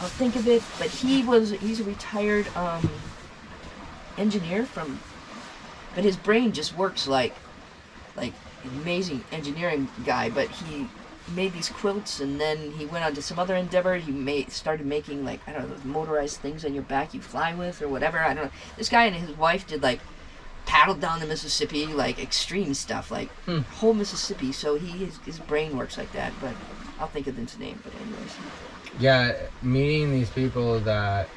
I'll think of it. But he's a retired engineer but his brain just works like an amazing engineering guy. But he made these quilts, and then he went on to some other endeavor. He started making, like, I don't know, those motorized things on your back you fly with or whatever. I don't know. This guy and his wife did like paddled down the Mississippi, like extreme stuff, like whole Mississippi. So his brain works like that. But I'll think of his name. But anyways. Yeah, meeting these people that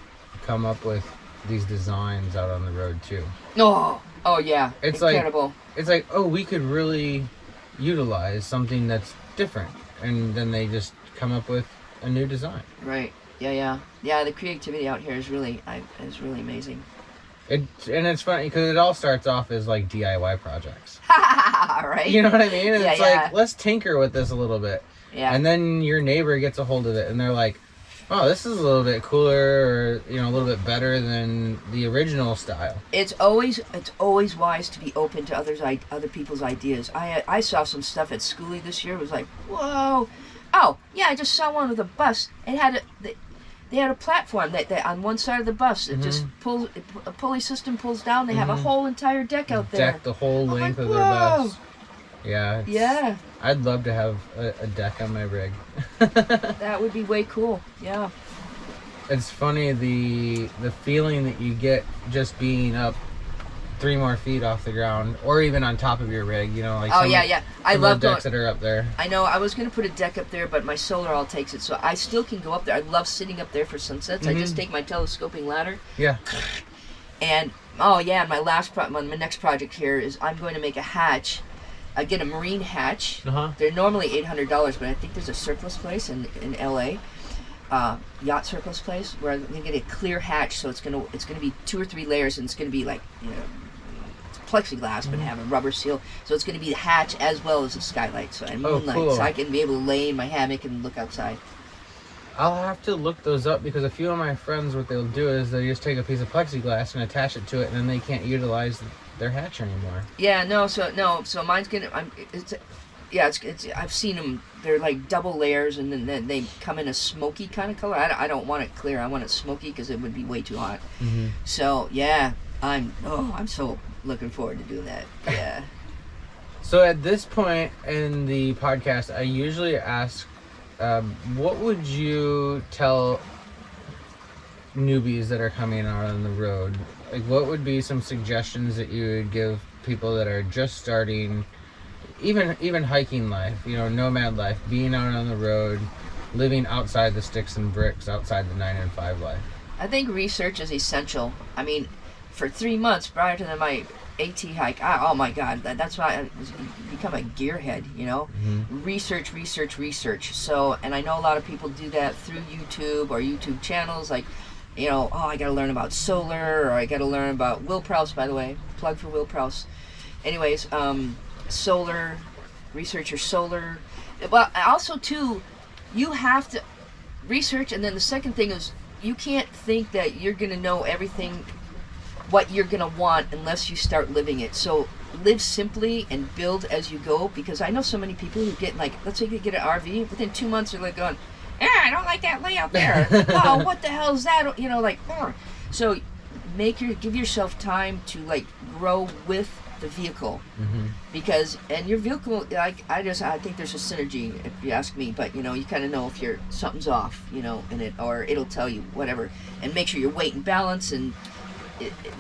come up with these designs out on the road too. Oh yeah, it's incredible. It's like, oh, we could really utilize something that's different, and then they just come up with a new design. Right. Yeah. The creativity out here is really amazing. And it's funny because it all starts off as like DIY projects. Right. You know what I mean? And Yeah, it's like, let's tinker with this a little bit. Yeah. And then your neighbor gets a hold of it, and they're like, oh, this is a little bit cooler, or a little bit better than the original style. It's always wise to be open to other people's ideas. I saw some stuff at Schoolie this year. It was like, whoa. Oh yeah, I just saw one with a bus. It had they had a platform that on one side of the bus. It just pulls, a pulley system pulls down. They have a whole entire deck out there. Deck the whole length of their whoa. bus. Yeah. Yeah. I'd love to have a deck on my rig. That would be way cool. Yeah. It's funny the feeling that you get just being up 3 more feet off the ground, or even on top of your rig. Like I love the decks that are up there. I know. I was gonna put a deck up there, but my solar all takes it, so I still can go up there. I love sitting up there for sunsets. I just take my telescoping ladder. Yeah. And my next project here is I'm going to make a hatch. I get a marine hatch. They're normally $800, but I think there's a surplus place in LA, yacht surplus place, where I'm gonna get a clear hatch. So it's gonna be 2 or 3 layers, and it's gonna be like plexiglass, but have a rubber seal. So it's gonna be the hatch as well as the skylight, so and moonlight, cool. so I can be able to lay in my hammock and look outside. I'll have to look those up, because a few of my friends, what they'll do is they just take a piece of plexiglass and attach it to it, and then they can't utilize their hatch anymore. Yeah, so mine's gonna. I've seen them. They're like double layers, and then they come in a smoky kind of color. I don't want it clear. I want it smoky because it would be way too hot. So yeah, I'm so looking forward to doing that. Yeah. So at this point in the podcast, I usually ask, what would you tell newbies that are coming out on the road? Like, what would be some suggestions that you would give people that are just starting, even hiking life, nomad life, being out on the road, living outside the sticks and bricks, outside the 9 and 5 life? I think research is essential. I mean, for 3 months prior to my AT hike, oh my God, that's why I become a gearhead, Research. So, and I know a lot of people do that through YouTube or YouTube channels, like, I got to learn about solar, or I got to learn about Will Prowse, by the way. Plug for Will Prowse. Anyways, solar, research your solar. But also, too, you have to research, and then the second thing is you can't think that you're going to know everything, what you're going to want, unless you start living it. So live simply and build as you go, because I know so many people who get, like, let's say they get an RV, within 2 months they're like going, I don't like that layout there. Oh, what the hell is that? So give yourself time to like grow with the vehicle, because your vehicle, like I think there's a synergy, if you ask me. But you kind of know if something's off, in it, or it'll tell you whatever, and make sure your weight and balance. And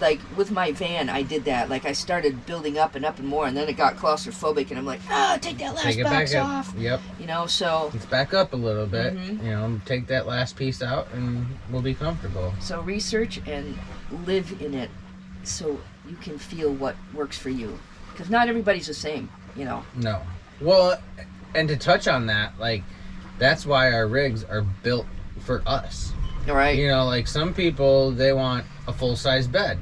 like with my van, I did that. Like I started building up and more, and then it got claustrophobic, and I'm like, take that last box off. Yep. So let's back up a little bit. Take that last piece out, and we'll be comfortable. So research and live in it, so you can feel what works for you, because not everybody's the same. No. Well, and to touch on that, like that's why our rigs are built for us. All right. Like some people, they want a full-size bed.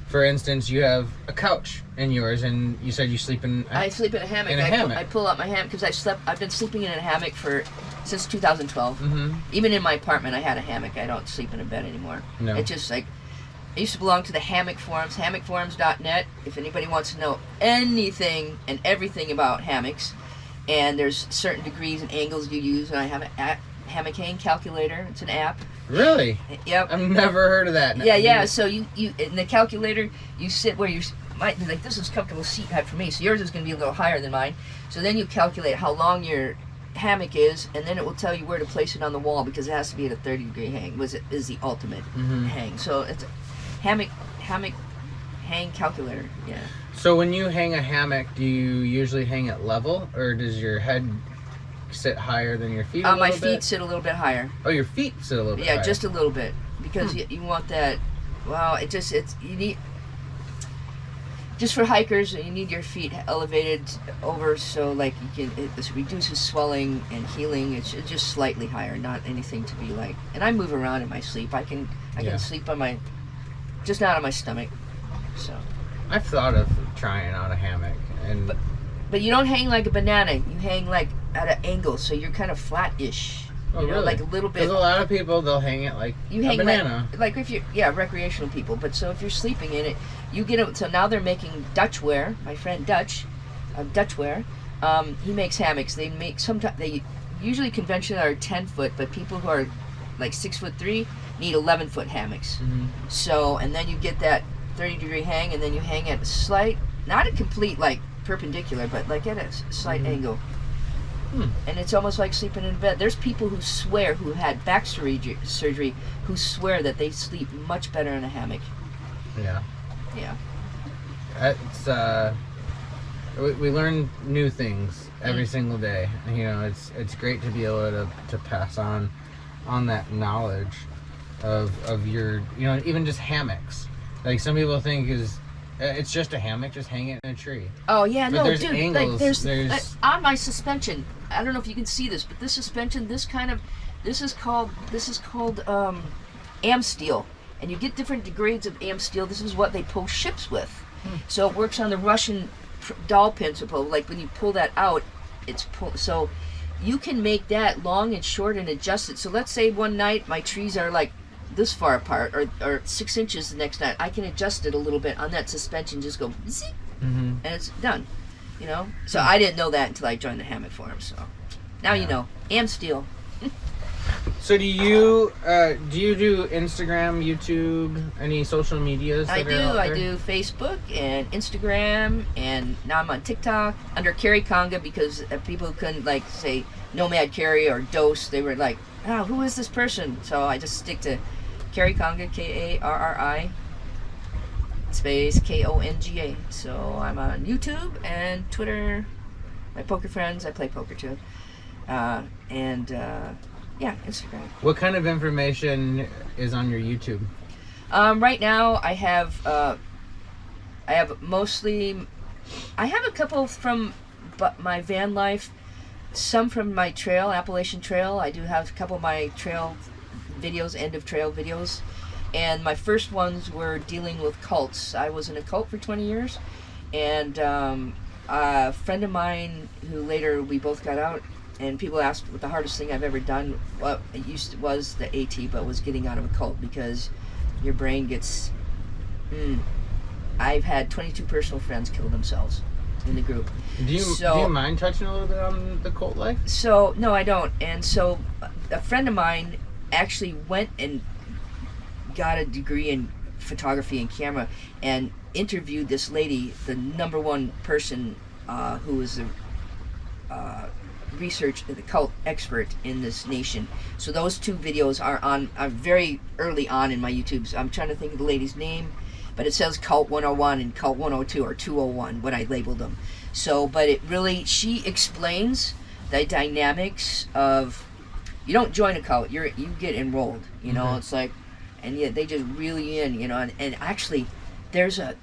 For instance, you have a couch in yours, and you said you sleep in. I sleep in a hammock. I pull out my hammock because I've been sleeping in a hammock since 2012. Even in my apartment, I had a hammock. I don't sleep in a bed anymore. No. It's just like I used to belong to the Hammock Forums, hammockforums.net. If anybody wants to know anything and everything about hammocks, and there's certain degrees and angles you use, and I have a hammock hang calculator. It's an app. Really? Yep. I've never heard of that. Yeah. So you in the calculator, you sit where you might be like, this is a comfortable seat height for me. So yours is going to be a little higher than mine. So then you calculate how long your hammock is, and then it will tell you where to place it on the wall, because it has to be at a 30-degree hang. Is the ultimate hang. So it's a hammock hang calculator. Yeah. So when you hang a hammock, do you usually hang it level, or does your head sit higher than your feet? My feet sit a little bit higher. Oh, your feet sit a little bit higher. Yeah, just a little bit, because you want that. Well, you need. Just for hikers, you need your feet elevated over, so like it reduces swelling and healing. It's just slightly higher, not anything to be like. And I move around in my sleep. I can sleep on just not on my stomach. So. I've thought of trying out a hammock, but you don't hang like a banana. You hang like at an angle, so you're kind of flat-ish. Oh, really? Like a little bit. Because a lot of people, they'll hang it like a banana. Like if you're, recreational people. But so if you're sleeping in it, you get it. So now they're making Dutchware. My friend Dutchware, he makes hammocks. They usually conventional are 10-foot, but people who are like 6'3" need 11-foot hammocks. Mm-hmm. So, and then you get that 30-degree hang, and then you hang at a slight, not a complete like perpendicular, but like at a slight angle. And it's almost like sleeping in bed. There's people who swear, who had back surgery, who swear that they sleep much better in a hammock. Yeah. Yeah. It's we learn new things every single day. You know, it's great to be able to pass on that knowledge of your, you know, even just hammocks. Like some people think it's just a hammock, just hang it in a tree. Oh yeah, but no, there's dude. Angles, like there's on my suspension. I don't know if you can see this, but this suspension, this is called am steel, and you get different grades of am steel. This is what they pull ships with. So it works on the Russian doll principle. Like when you pull that out, it's so you can make that long and short and adjust it. So let's say one night my trees are like this far apart, or 6 inches the next night. I can adjust it a little bit on that suspension. Just go, and it's done. You know. So I didn't know that until I joined the hammock forum. So now you know. Am steel. So do you do Instagram, YouTube, any social medias? I do Facebook and Instagram, and now I'm on TikTok under Carrie Conga, because people couldn't like say Nomad Carrie or Dose. They were like, oh, who is this person? So I just stick to Carrie Conga, Karri space Konga. So I'm on YouTube and Twitter. My poker friends, I play poker too, and yeah, Instagram. What kind of information is on your YouTube? Right now, I have mostly. I have a couple from my van life, some from my trail, Appalachian Trail. I do have a couple of my trail videos, end of trail videos, and my first ones were dealing with cults. I was in a cult for 20 years, and a friend of mine who later we both got out. And people asked what the hardest thing I've ever done. Well, it was the AT, but was getting out of a cult, because your brain gets. I've had 22 personal friends kill themselves in the group. Do you mind touching a little bit on the cult life? So no, I don't. And so a friend of mine actually went and got a degree in photography and camera, and interviewed this lady, the number one person who was a research the cult expert in this nation. So those two videos are very early on in my YouTubes. I'm trying to think of the lady's name, but it says Cult 101 and Cult 102 or 201 when I labeled them. So, but it really, she explains the dynamics of, you don't join a cult, you get enrolled, you know. It's like, and yeah, they just reel you in, you know, and actually there's a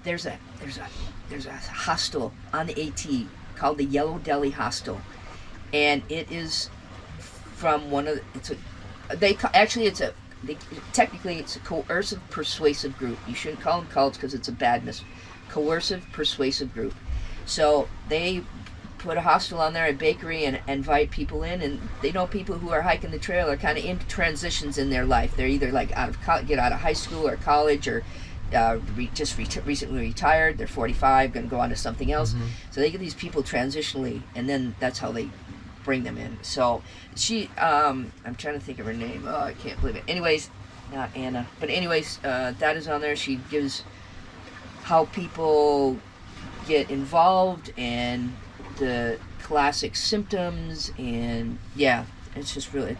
hostel on the AT called the Yellow Deli Hostel. And it is from one of technically it's a coercive persuasive group. You shouldn't call them cults because it's a badness. Coercive persuasive group. So they put a hostel on there, a bakery, and invite people in, and they know people who are hiking the trail are kind of in transitions in their life. They're either like get out of high school or college, or recently retired. They're 45, going to go on to something else. So they get these people transitionally, and then that's how they bring them in. So she, I'm trying to think of her name. Oh, I can't believe it. Anyways, not Anna, but anyways, that is on there. She gives how people get involved and the classic symptoms, and yeah, it's just really,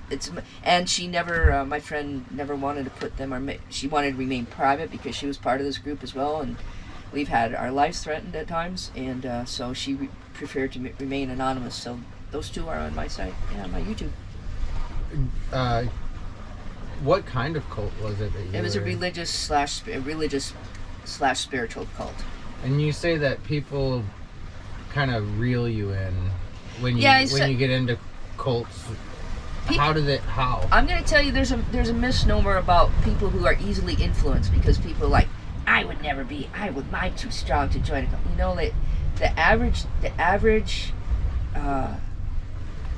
it's, and she never, my friend never wanted to put them, or she wanted to remain private because she was part of this group as well, and we've had our lives threatened at times, and so she preferred to remain anonymous. So those two are on my site, on my YouTube. What kind of cult was it that you It was a were in? religious slash spiritual cult. And you say that people kind of reel you in when you when you get into cults. How? I'm going to tell you, there's a misnomer about people who are easily influenced, because people are like, I'm too strong to join a cult. You know, like the average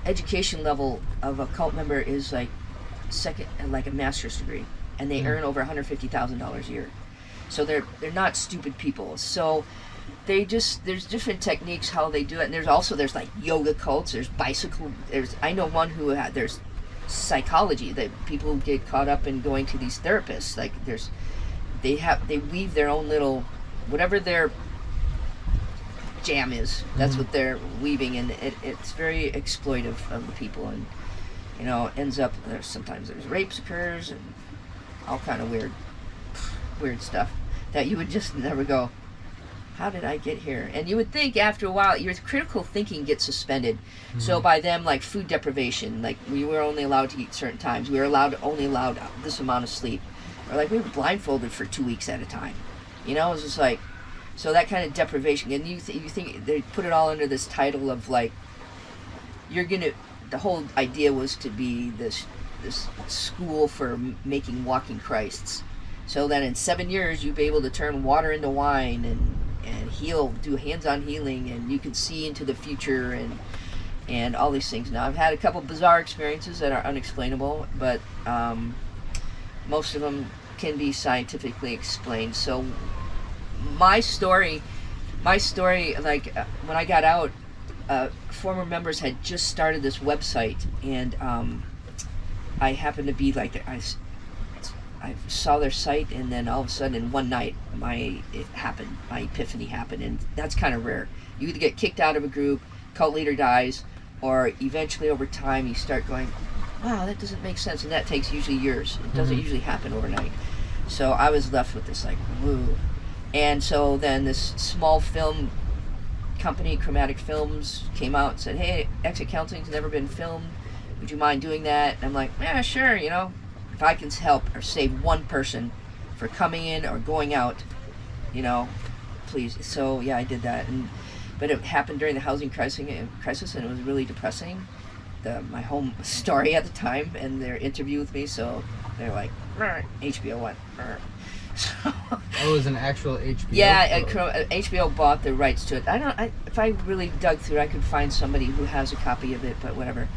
education level of a cult member is like a master's degree, and they earn over $150,000 a year. So they're not stupid people. So there's different techniques how they do it, and there's like yoga cults, there's bicycle, I know one who there's psychology, that people get caught up in going to these therapists, like they weave their own little, whatever their jam is, that's what they're weaving, and it's very exploitive of the people, and ends up sometimes there's rapes occurs and all kind of weird stuff that you would just never go, how did I get here? And you would think after a while your critical thinking gets suspended. So by them, like food deprivation, like we were only allowed to eat certain times, we were only allowed this amount of sleep, or like we were blindfolded for 2 weeks at a time. It was just like, so that kind of deprivation, and you think they put it all under this title of like, the whole idea was to be this school for making walking Christs, so that in 7 years you'd be able to turn water into wine and heal, do hands-on healing, and you could see into the future and all these things. Now I've had a couple bizarre experiences that are unexplainable, but most of them can be scientifically explained. So my story, like when I got out, former members had just started this website, and I happened to be like, I saw their site, and then all of a sudden in one night my epiphany happened, and that's kind of rare. You either get kicked out of a group, cult leader dies, or eventually over time you start going, wow, that doesn't make sense, and that takes usually years. It doesn't usually happen overnight. So I was left with this like, woo. And so then this small film company, Chromatic Films, came out and said, hey, Exit Counseling's never been filmed, would you mind doing that? And I'm like, yeah, sure, if I can help or save one person for coming in or going out, please. So yeah, I did that, but it happened during the housing crisis, and it was really depressing, my home story at the time, and their interview with me. So they're like, HBO what? It was an actual HBO. Yeah, HBO bought the rights to it. If I really dug through, I could find somebody who has a copy of it, but whatever.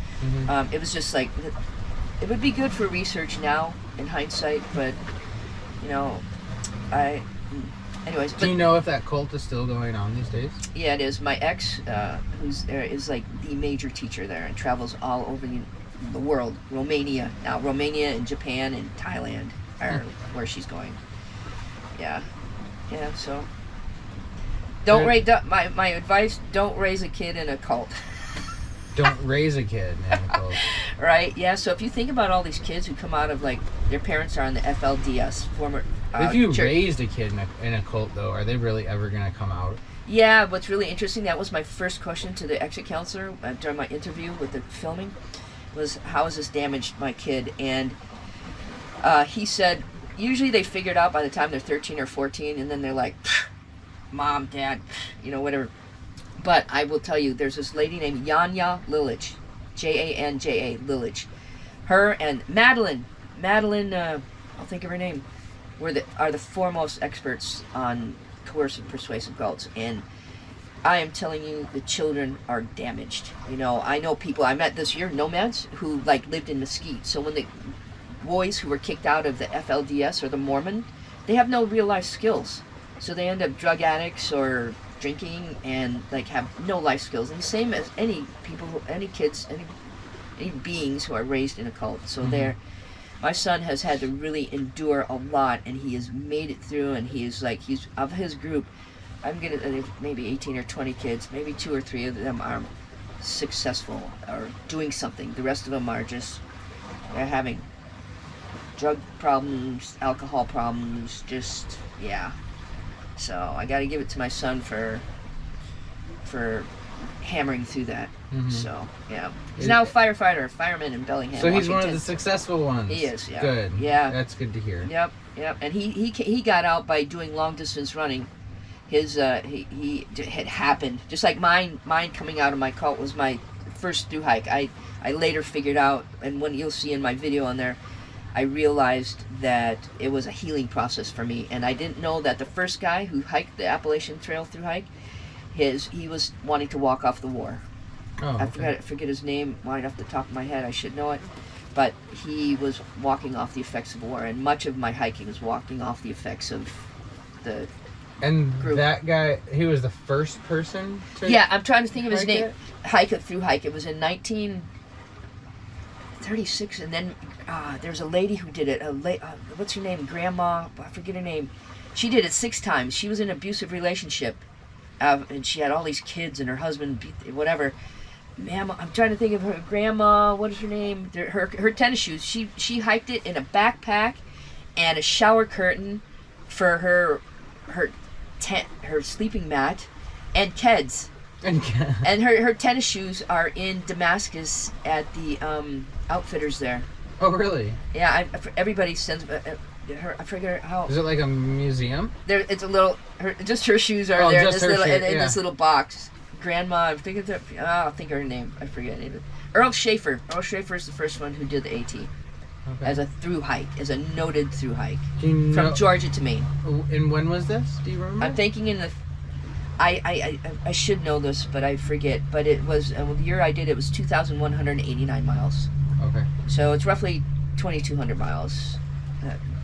It was just like, it would be good for research now in hindsight, but anyways. Do you know if that cult is still going on these days? Yeah, it is. My ex, who's there, is like the major teacher there and travels all over the world. Romania and Japan and Thailand are where she's going. Yeah, so don't raise my advice, don't raise a kid in a cult. Don't raise a kid in a cult. Right, yeah, so if you think about all these kids who come out of, like, their parents are in the FLDS, former if you church. Raised a kid in a cult, though, are they really ever going to come out? Yeah, what's really interesting, that was my first question to the exit counselor during my interview with the filming, was how has this damaged my kid? And he said, usually they figure it out by the time they're 13 or 14, and then they're like, mom, dad, whatever. But I will tell you, there's this lady named Janja Lilic, Janja Lilic. Her and Madeline, I'll think of her name, are the foremost experts on coercive persuasive cults. And I am telling you, the children are damaged. I know people I met this year, Nomads, who lived in Mesquite. So when the boys who were kicked out of the FLDS or the Mormon, they have no real life skills. So they end up drug addicts or drinking and have no life skills. And the same as any kids, any beings who are raised in a cult. So my son has had to really endure a lot, and he has made it through, and he's of his group, I'm gonna maybe 18 or 20 kids, maybe 2 or 3 of them are successful or doing something. The rest of them are just, they're having drug problems, alcohol problems, just, yeah. So I got to give it to my son for hammering through that. So yeah, he's now a fireman in Bellingham. So he's Washington. one of the successful ones. He is. Yeah. Good. Yeah. That's good to hear. Yep. And he got out by doing long distance running. His he had happened just like mine coming out of my cult was my first through hike. I later figured out, and when you'll see in my video on there, I realized that it was a healing process for me, and I didn't know that the first guy who hiked the Appalachian Trail through hike, he was wanting to walk off the war. Oh, I forget his name right off the top of my head. I should know it, but he was walking off the effects of war, and much of my hiking was walking off the effects of the. And group. that guy, he was the first person to. Yeah, I'm trying to think of his name. it? Hike it through hike. It was in 1936, and then there's a lady who did it. What's her name? Grandma. I forget her name. She did it 6 times. She was in an abusive relationship, and she had all these kids, and her husband, whatever. Ma'am, I'm trying to think of her grandma. What is her name? Her tennis shoes. She hiked it in a backpack, and a shower curtain for her tent, her sleeping mat, and Keds. And her tennis shoes are in Damascus at the outfitters there. Oh, really? Yeah, everybody sends her. I forget how. Is it like a museum? There, it's a little. Just her shoes are there in this this little box. Grandma, I'm thinking. I'll think of her name. I forget it. Earl Schaefer. Earl Schaefer is the first one who did the AT as a through hike, as a noted through hike from Georgia to Maine. And when was this? Do you remember? I'm thinking in the. I should know this, but I forget. But it was the year I did it was 2,189 miles. Okay. So it's roughly 2,200 miles.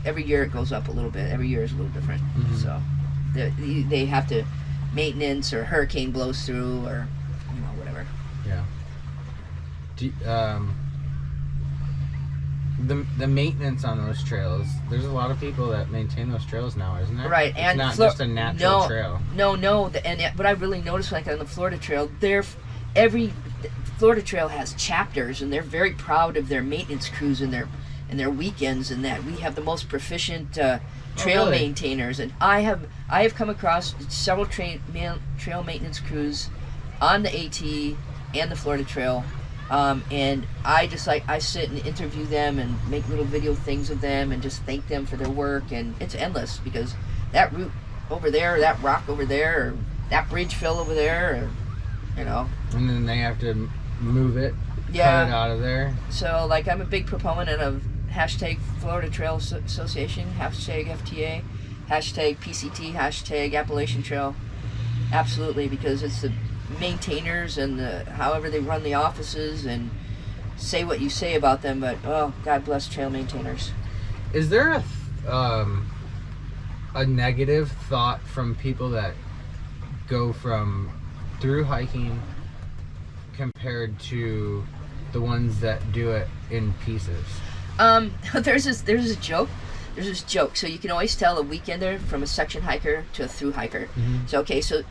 Every year it goes up a little bit. Every year is a little different. So they have to maintenance or hurricane blows through or whatever. Yeah. The maintenance on those trails, there's a lot of people that maintain those trails now, isn't there? Right, it's not just a natural trail. No. What I really noticed, like on the Florida Trail, every Florida Trail has chapters, and they're very proud of their maintenance crews and their weekends, and that we have the most proficient trail maintainers. And I have come across several trail maintenance crews on the AT and the Florida Trail. And I sit and interview them and make little video things of them and just thank them for their work, and it's endless because that route over there, or that rock over there, or that bridge fell over there, or, And then they have to move it, cut it out of there. So I'm a big proponent of hashtag Florida Trail Association, hashtag FTA, hashtag PCT, hashtag Appalachian Trail. Absolutely, because it's the maintainers and however they run the offices, and say what you say about them, but God bless trail maintainers. Is there a negative thought from people that go from through hiking compared to the ones that do it in pieces? There's this joke. So you can always tell a weekender from a section hiker to a through hiker. So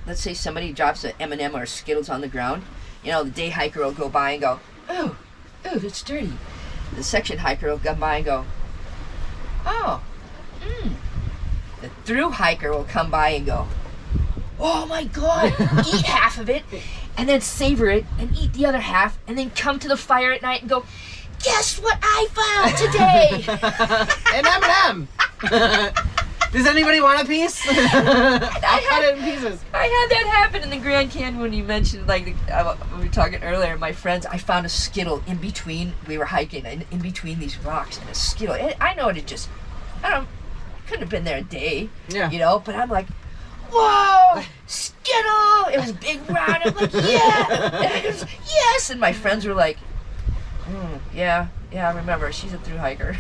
let's say somebody drops an M&M or Skittles on the ground. The day hiker will go by and go, oh, it's dirty. The section hiker will come by and go, oh, The through hiker will come by and go, oh my God, eat half of it, and then savor it and eat the other half, and then come to the fire at night and go, guess what I found today? An M&M. Does anybody want a piece? I'll cut it in pieces. I had that happen in the Grand Canyon when you mentioned, we were talking earlier, my friends, I found a Skittle in between, we were hiking, and in between these rocks, and a Skittle. I know it couldn't have been there a day, but I'm like, whoa, Skittle! It was big round. I'm like, yeah! Yes! And my friends were like, yeah, I remember. She's a through hiker.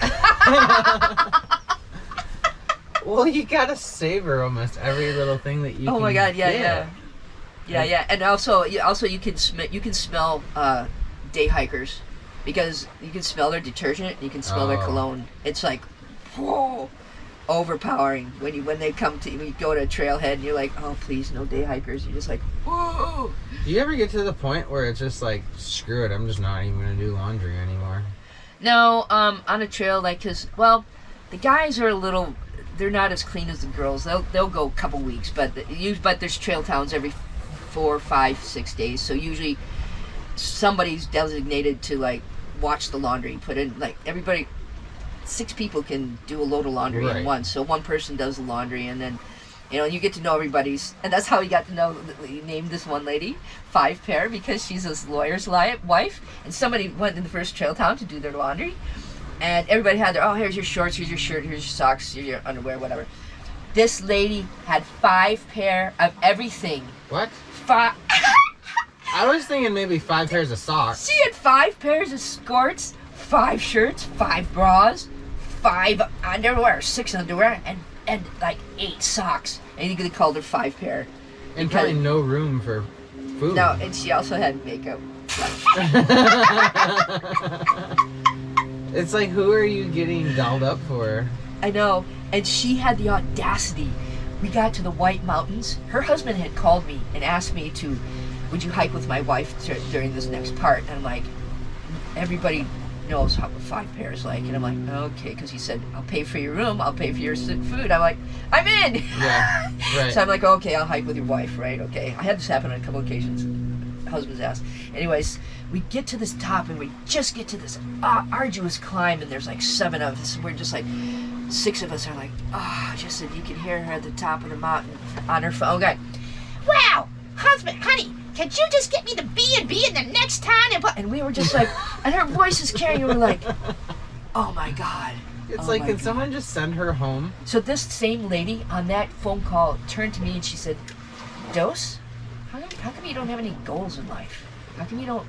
Well, you gotta savor almost every little thing that you can. Oh my God, yeah. And also you can smell day hikers, because you can smell their detergent, you can smell their cologne. It's like, whoa, overpowering when they come to you go to a trailhead and you're like, oh please, no day hikers. You're just like, whoa. Do you ever get to the point where it's just like, screw it, I'm just not even gonna do laundry anymore? No, on a trail, because the guys are a little, they're not as clean as the girls. They'll go a couple weeks, but there's trail towns every 4, 5, 6 days. So usually somebody's designated to like watch the laundry. Put in like everybody. 6 people can do a load of laundry at once. So one person does the laundry, and then you get to know everybody's, and that's how we got to know. We named this one lady 5 Pair because she's this lawyer's wife, and somebody went in the first trail town to do their laundry, and everybody had their, here's your shorts, here's your shirt, here's your socks, here's your underwear, whatever. This lady had 5 pair of everything. What? 5. I was thinking maybe 5 pairs of socks. She had 5 pairs of skirts, 5 shirts, 5 bras, 5 underwear, 6 underwear, and like 8 socks. And they called her 5 pair. And probably no room for food. No, and she also had makeup. It's like, who are you getting dolled up for? I know. And she had the audacity. We got to the White Mountains. Her husband had called me and asked me would you hike with my wife during this next part? And I'm like, everybody knows how 5 Pair is like. And I'm like, okay, because he said, I'll pay for your room, I'll pay for your food. I'm like, I'm in. Yeah, right. So I'm like, okay, I'll hike with your wife, right? Okay. I had this happen on a couple occasions. Husband's ass. Anyways, we get to this top and we just get to this arduous climb, and there's like 7 of us, and we're just like, 6 of us are like, just and you can hear her at the top of the mountain on her phone. Okay. Wow, husband, honey, could you just get me the B&B in the next town? And we were just like, and her voice is carrying, and we're like, oh my God. It's like, can someone just send her home? So this same lady on that phone call turned to me and she said, Dose, how come you don't have any goals in life? How come you don't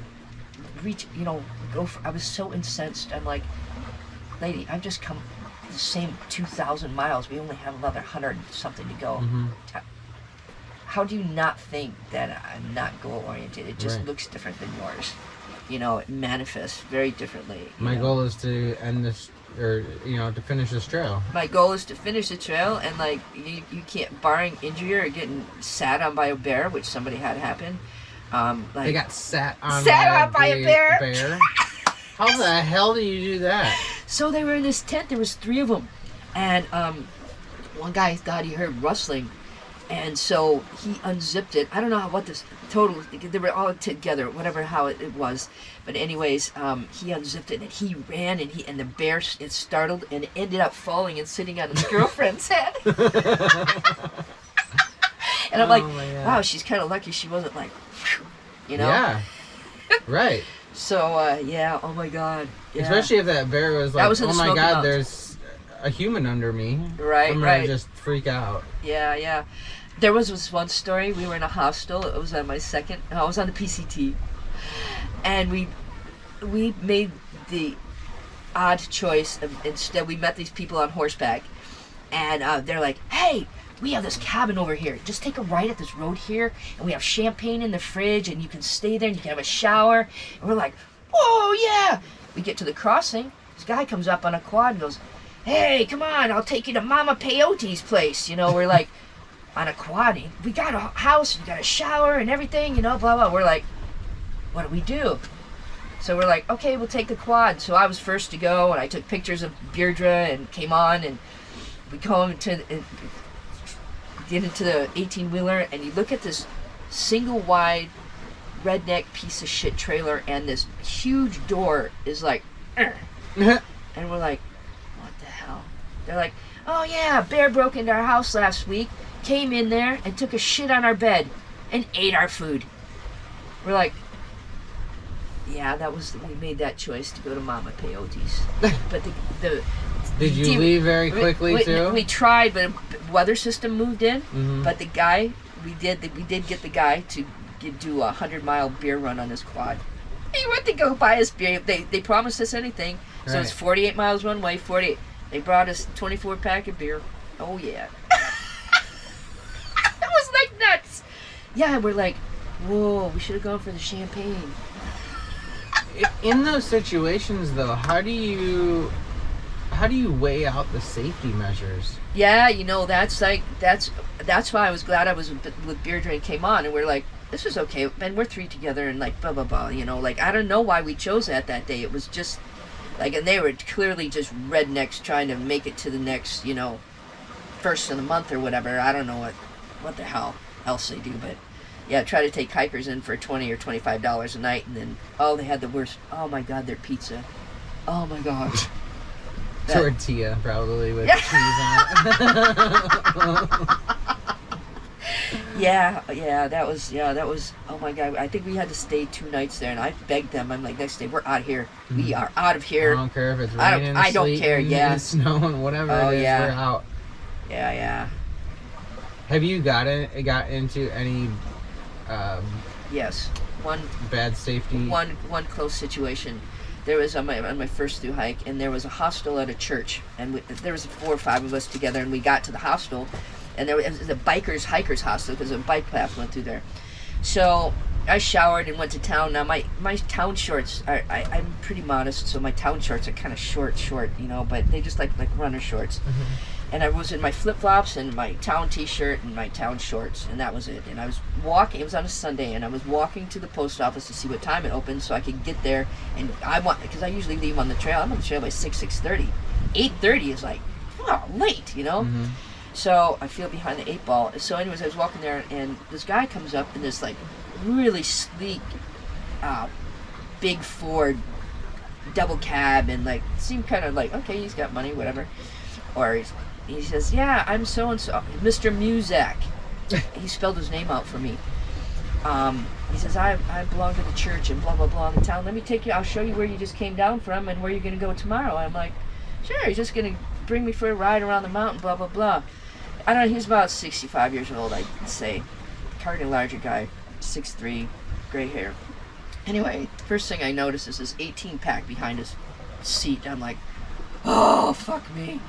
reach, go for, I was so incensed. I'm like, lady, I've just come the same 2,000 miles. We only have another 100 something to go. Mm-hmm. How do you not think that I'm not goal oriented? It just looks different than yours. It manifests very differently. My goal is to end this, or to finish this trail. My goal is to finish the trail, and like you can't, barring injury or getting sat on by a bear, which somebody had happen. They got sat on by a bear. How the hell do you do that? So they were in this tent. There was 3 of them, and one guy thought he heard rustling. And so he unzipped it. I don't know what this total, they were all together, how it was. But anyways, he unzipped it and he ran, and the bear, it startled and ended up falling and sitting on his girlfriend's head. And I'm like, wow, she's kind of lucky she wasn't like, whew, Yeah, right. So, oh my God. Yeah. Especially if that bear was like, was oh my Smoky God, Mountains. There's a human under me. Right, I'm gonna just freak out. Yeah. There was this one story. We were in a hostel. It was on my second. I was on the PCT, and we made the odd choice of, instead we met these people on horseback, and they're like, "Hey, we have this cabin over here. Just take a right at this road here, and we have champagne in the fridge, and you can stay there, and you can have a shower." And we're like, "Oh yeah!" We get to the crossing. This guy comes up on a quad and goes, "Hey, come on! I'll take you to Mama Peyote's place." We're like. On a quad, we got a house, we got a shower and everything, blah, blah. We're like, what do we do? So we're like, okay, we'll take the quad. So I was first to go, and I took pictures of Deirdre and came on, and we go get into the 18-wheeler, and you look at this single-wide redneck piece of shit trailer, and this huge door is like, and we're like, what the hell? They're like, oh yeah, bear broke into our house last week, came in there and took a shit on our bed and ate our food. We're like, yeah, we made that choice to go to Mama Peyote's. But Did you leave very quickly too? We tried, but a weather system moved in. Mm-hmm. But the guy, we did get the guy to do a 100-mile beer run on his quad. He went to go buy us beer. They promised us anything, so it's 48 miles one way, 48. They brought us 24-pack of beer. Oh yeah. It was like nuts. Yeah, we're like, whoa, we should have gone for the champagne. In those situations, though, how do you weigh out the safety measures? Yeah, that's why I was glad I was with Deirdre and came on, and we're like, this is okay, and we're 3 together, and like blah blah blah. I don't know why we chose that day. It was just like, and they were clearly just rednecks trying to make it to the next, first of the month or whatever. I don't know what the hell else they do, but yeah, try to take hikers in for $20 or $25 a night, and then they had the worst. Oh my God, their pizza. Oh my God. Tortilla, probably with cheese on it. Yeah, that was. Oh my God, I think we had to stay 2 nights there, and I begged them. I'm like, next day we're out of here. We are out of here. I don't care if it's raining, I don't care. Yeah, snowing, whatever it is, we're out. Yeah. Have you got into any? Yes, one bad safety. One close situation. There was on my first through hike, and there was a hostel at a church, and there was 4 or 5 of us together, and we got to the hostel, and it was a hikers hostel because a bike path went through there. So I showered and went to town. Now my town shorts I'm pretty modest, so my town shorts are kind of short, but they just like runner shorts. Mm-hmm. And I was in my flip-flops and my town t-shirt and my town shorts, and that was it. And I was walking, it was on a Sunday, and I was walking to the post office to see what time it opened so I could get there. And because I usually leave on the trail, I'm on the trail by 6:30. 8:30 is like, late, Mm-hmm. So I feel behind the 8 ball. So anyways, I was walking there, and this guy comes up in this like really sleek, big Ford double cab, and like seemed kind of like, okay, he's got money, whatever. Or he says, yeah, I'm so-and-so, Mr. Muzak. He spelled his name out for me. He says, I belong to the church and blah, blah, blah in the town. Let me take you, I'll show you where you just came down from and where you're going to go tomorrow. I'm like, sure, he's just going to bring me for a ride around the mountain, blah, blah, blah. I don't know, he's about 65 years old, I'd say. Kind of larger guy, 6'3", gray hair. Anyway, first thing I noticed is this 18-pack behind his seat. I'm like, oh, fuck me.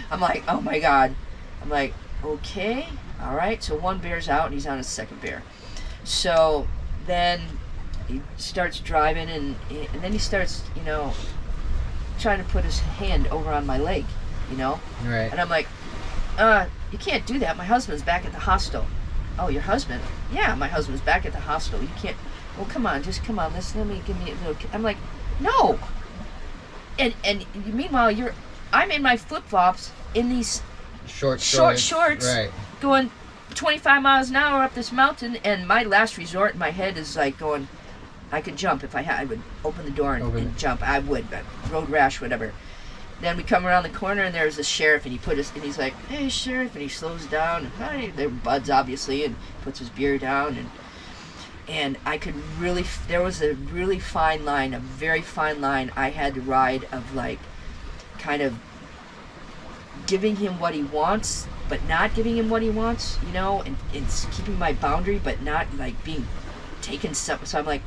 I'm like, oh my God. I'm like, okay, all right. So 1 bear's out, and he's on his 2nd bear. So then he starts driving, and then he starts, trying to put his hand over on my leg, Right. And I'm like, you can't do that. My husband's back at the hostel. Oh, your husband? Yeah, my husband's back at the hostel. You can't. Well, come on, let me give me a little. I'm like, no. And meanwhile, I'm in my flip-flops in these short shorts, right, going 25 miles an hour up this mountain, and my last resort in my head is like going, I could jump if I would open the door and jump. I would, road rash, whatever. Then we come around the corner, and there's a sheriff, and he's like, hey, sheriff, and he slows down, and hi, they're buds, obviously, and puts his beer down, and I could really, there was a really fine line, a very fine line I had to ride of like, kind of giving him what he wants, but not giving him what he wants, and keeping my boundary, but not like being taken. So I'm like,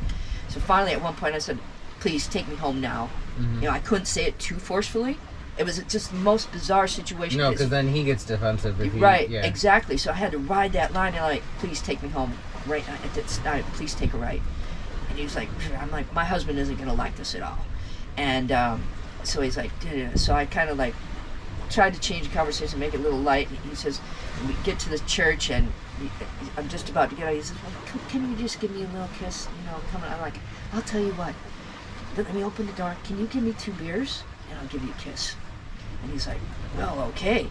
so finally at one point I said, please take me home now. Mm-hmm. I couldn't say it too forcefully. It was just the most bizarre situation. No, because then he gets defensive. Right, exactly. So I had to ride that line and like, please take me home. Right, please take a right. And he was like, I'm like, my husband isn't gonna like this at all. And so he's like, so I kind of like tried to change the conversation, make it a little light. And he says, we get to the church, and I'm just about to get out. He says, well, can you just give me a little kiss? Come on. I'm like, I'll tell you what. Let me open the door. Can you give me 2 beers, and I'll give you a kiss? And he's like, well, okay.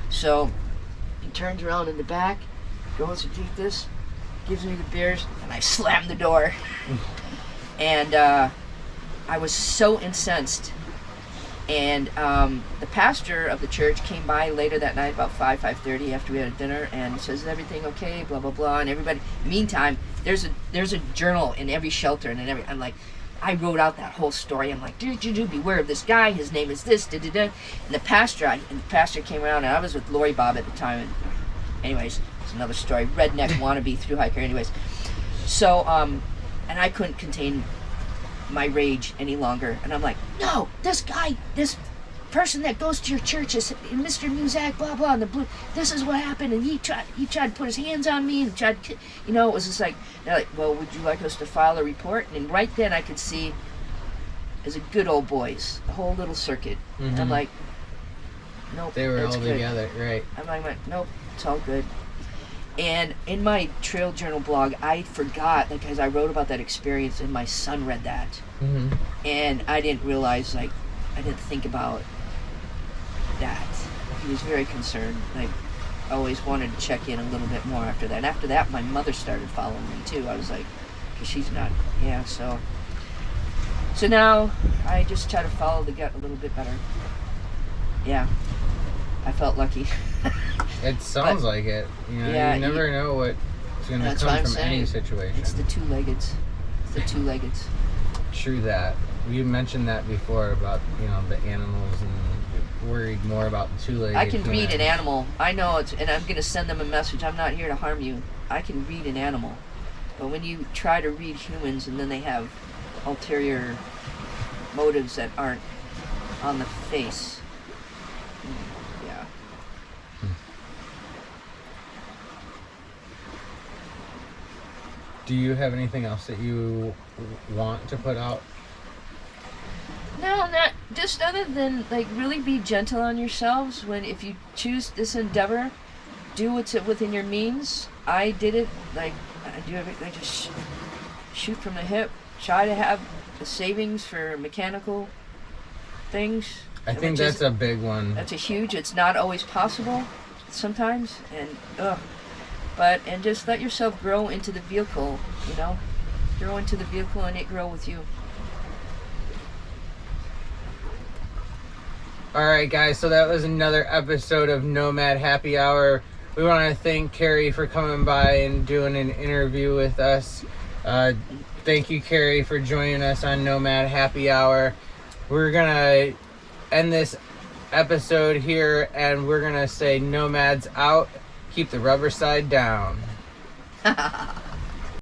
So he turns around in the back, goes to drink this, gives me the beers, and I slammed the door. And I was so incensed. And the pastor of the church came by later that night, about 5:30 after we had dinner, and says, is everything okay, blah, blah, blah. And everybody, meantime, there's a journal in every shelter, and I'm like, I wrote out that whole story. I'm like, beware of this guy, his name is this, And the pastor came around, and I was with Lori Bob at the time, and anyways, it's another story, redneck wannabe thru hiker, anyways. So, and I couldn't contain my rage any longer, and I'm like, no, this guy, this person that goes to your church is Mr. Muzak, blah blah, and the blue. This is what happened, and he tried to put his hands on me and tried, it was just like, they're like, well, would you like us to file a report? And right then I could see, as a good old boys, the whole little circuit. Mm-hmm. And I'm like, nope, they were all together, right? I'm like, nope, it's all good. And in my trail journal blog, I forgot, because I wrote about that experience, and my son read that. Mm-hmm. And I didn't realize, I didn't think about that. He was very concerned. always wanted to check in a little bit more after that. And after that, my mother started following me too. I was like, because she's not, yeah, so now I just try to follow the gut a little bit better. Yeah, I felt lucky. It sounds like it. You know, yeah, you never know what's going to come from any situation. It's the two-leggeds. True that. We mentioned that before about, you know, the animals and worried more about the two-legged. I can read an animal. I know it's, and I'm going to send them a message. I'm not here to harm you. I can read an animal. But when you try to read humans and then they have ulterior motives that aren't on the face, yeah. Do you have anything else that you want to put out? No, not just other than like really be gentle on yourselves when if you choose this endeavor, do what's within your means. I did it like I do everything. Just shoot from the hip. Try to have a savings for mechanical things. I think that's a big one. That's a huge. It's not always possible, sometimes, and just let yourself grow into the vehicle. You know, grow into the vehicle and it grow with you. All right, guys, so that was another episode of Nomad Happy Hour. We want to thank Carrie for coming by and doing an interview with us. Thank you, Carrie, for joining us on Nomad Happy Hour. We're going to end this episode here, and we're going to say Nomads out, keep the rubber side down.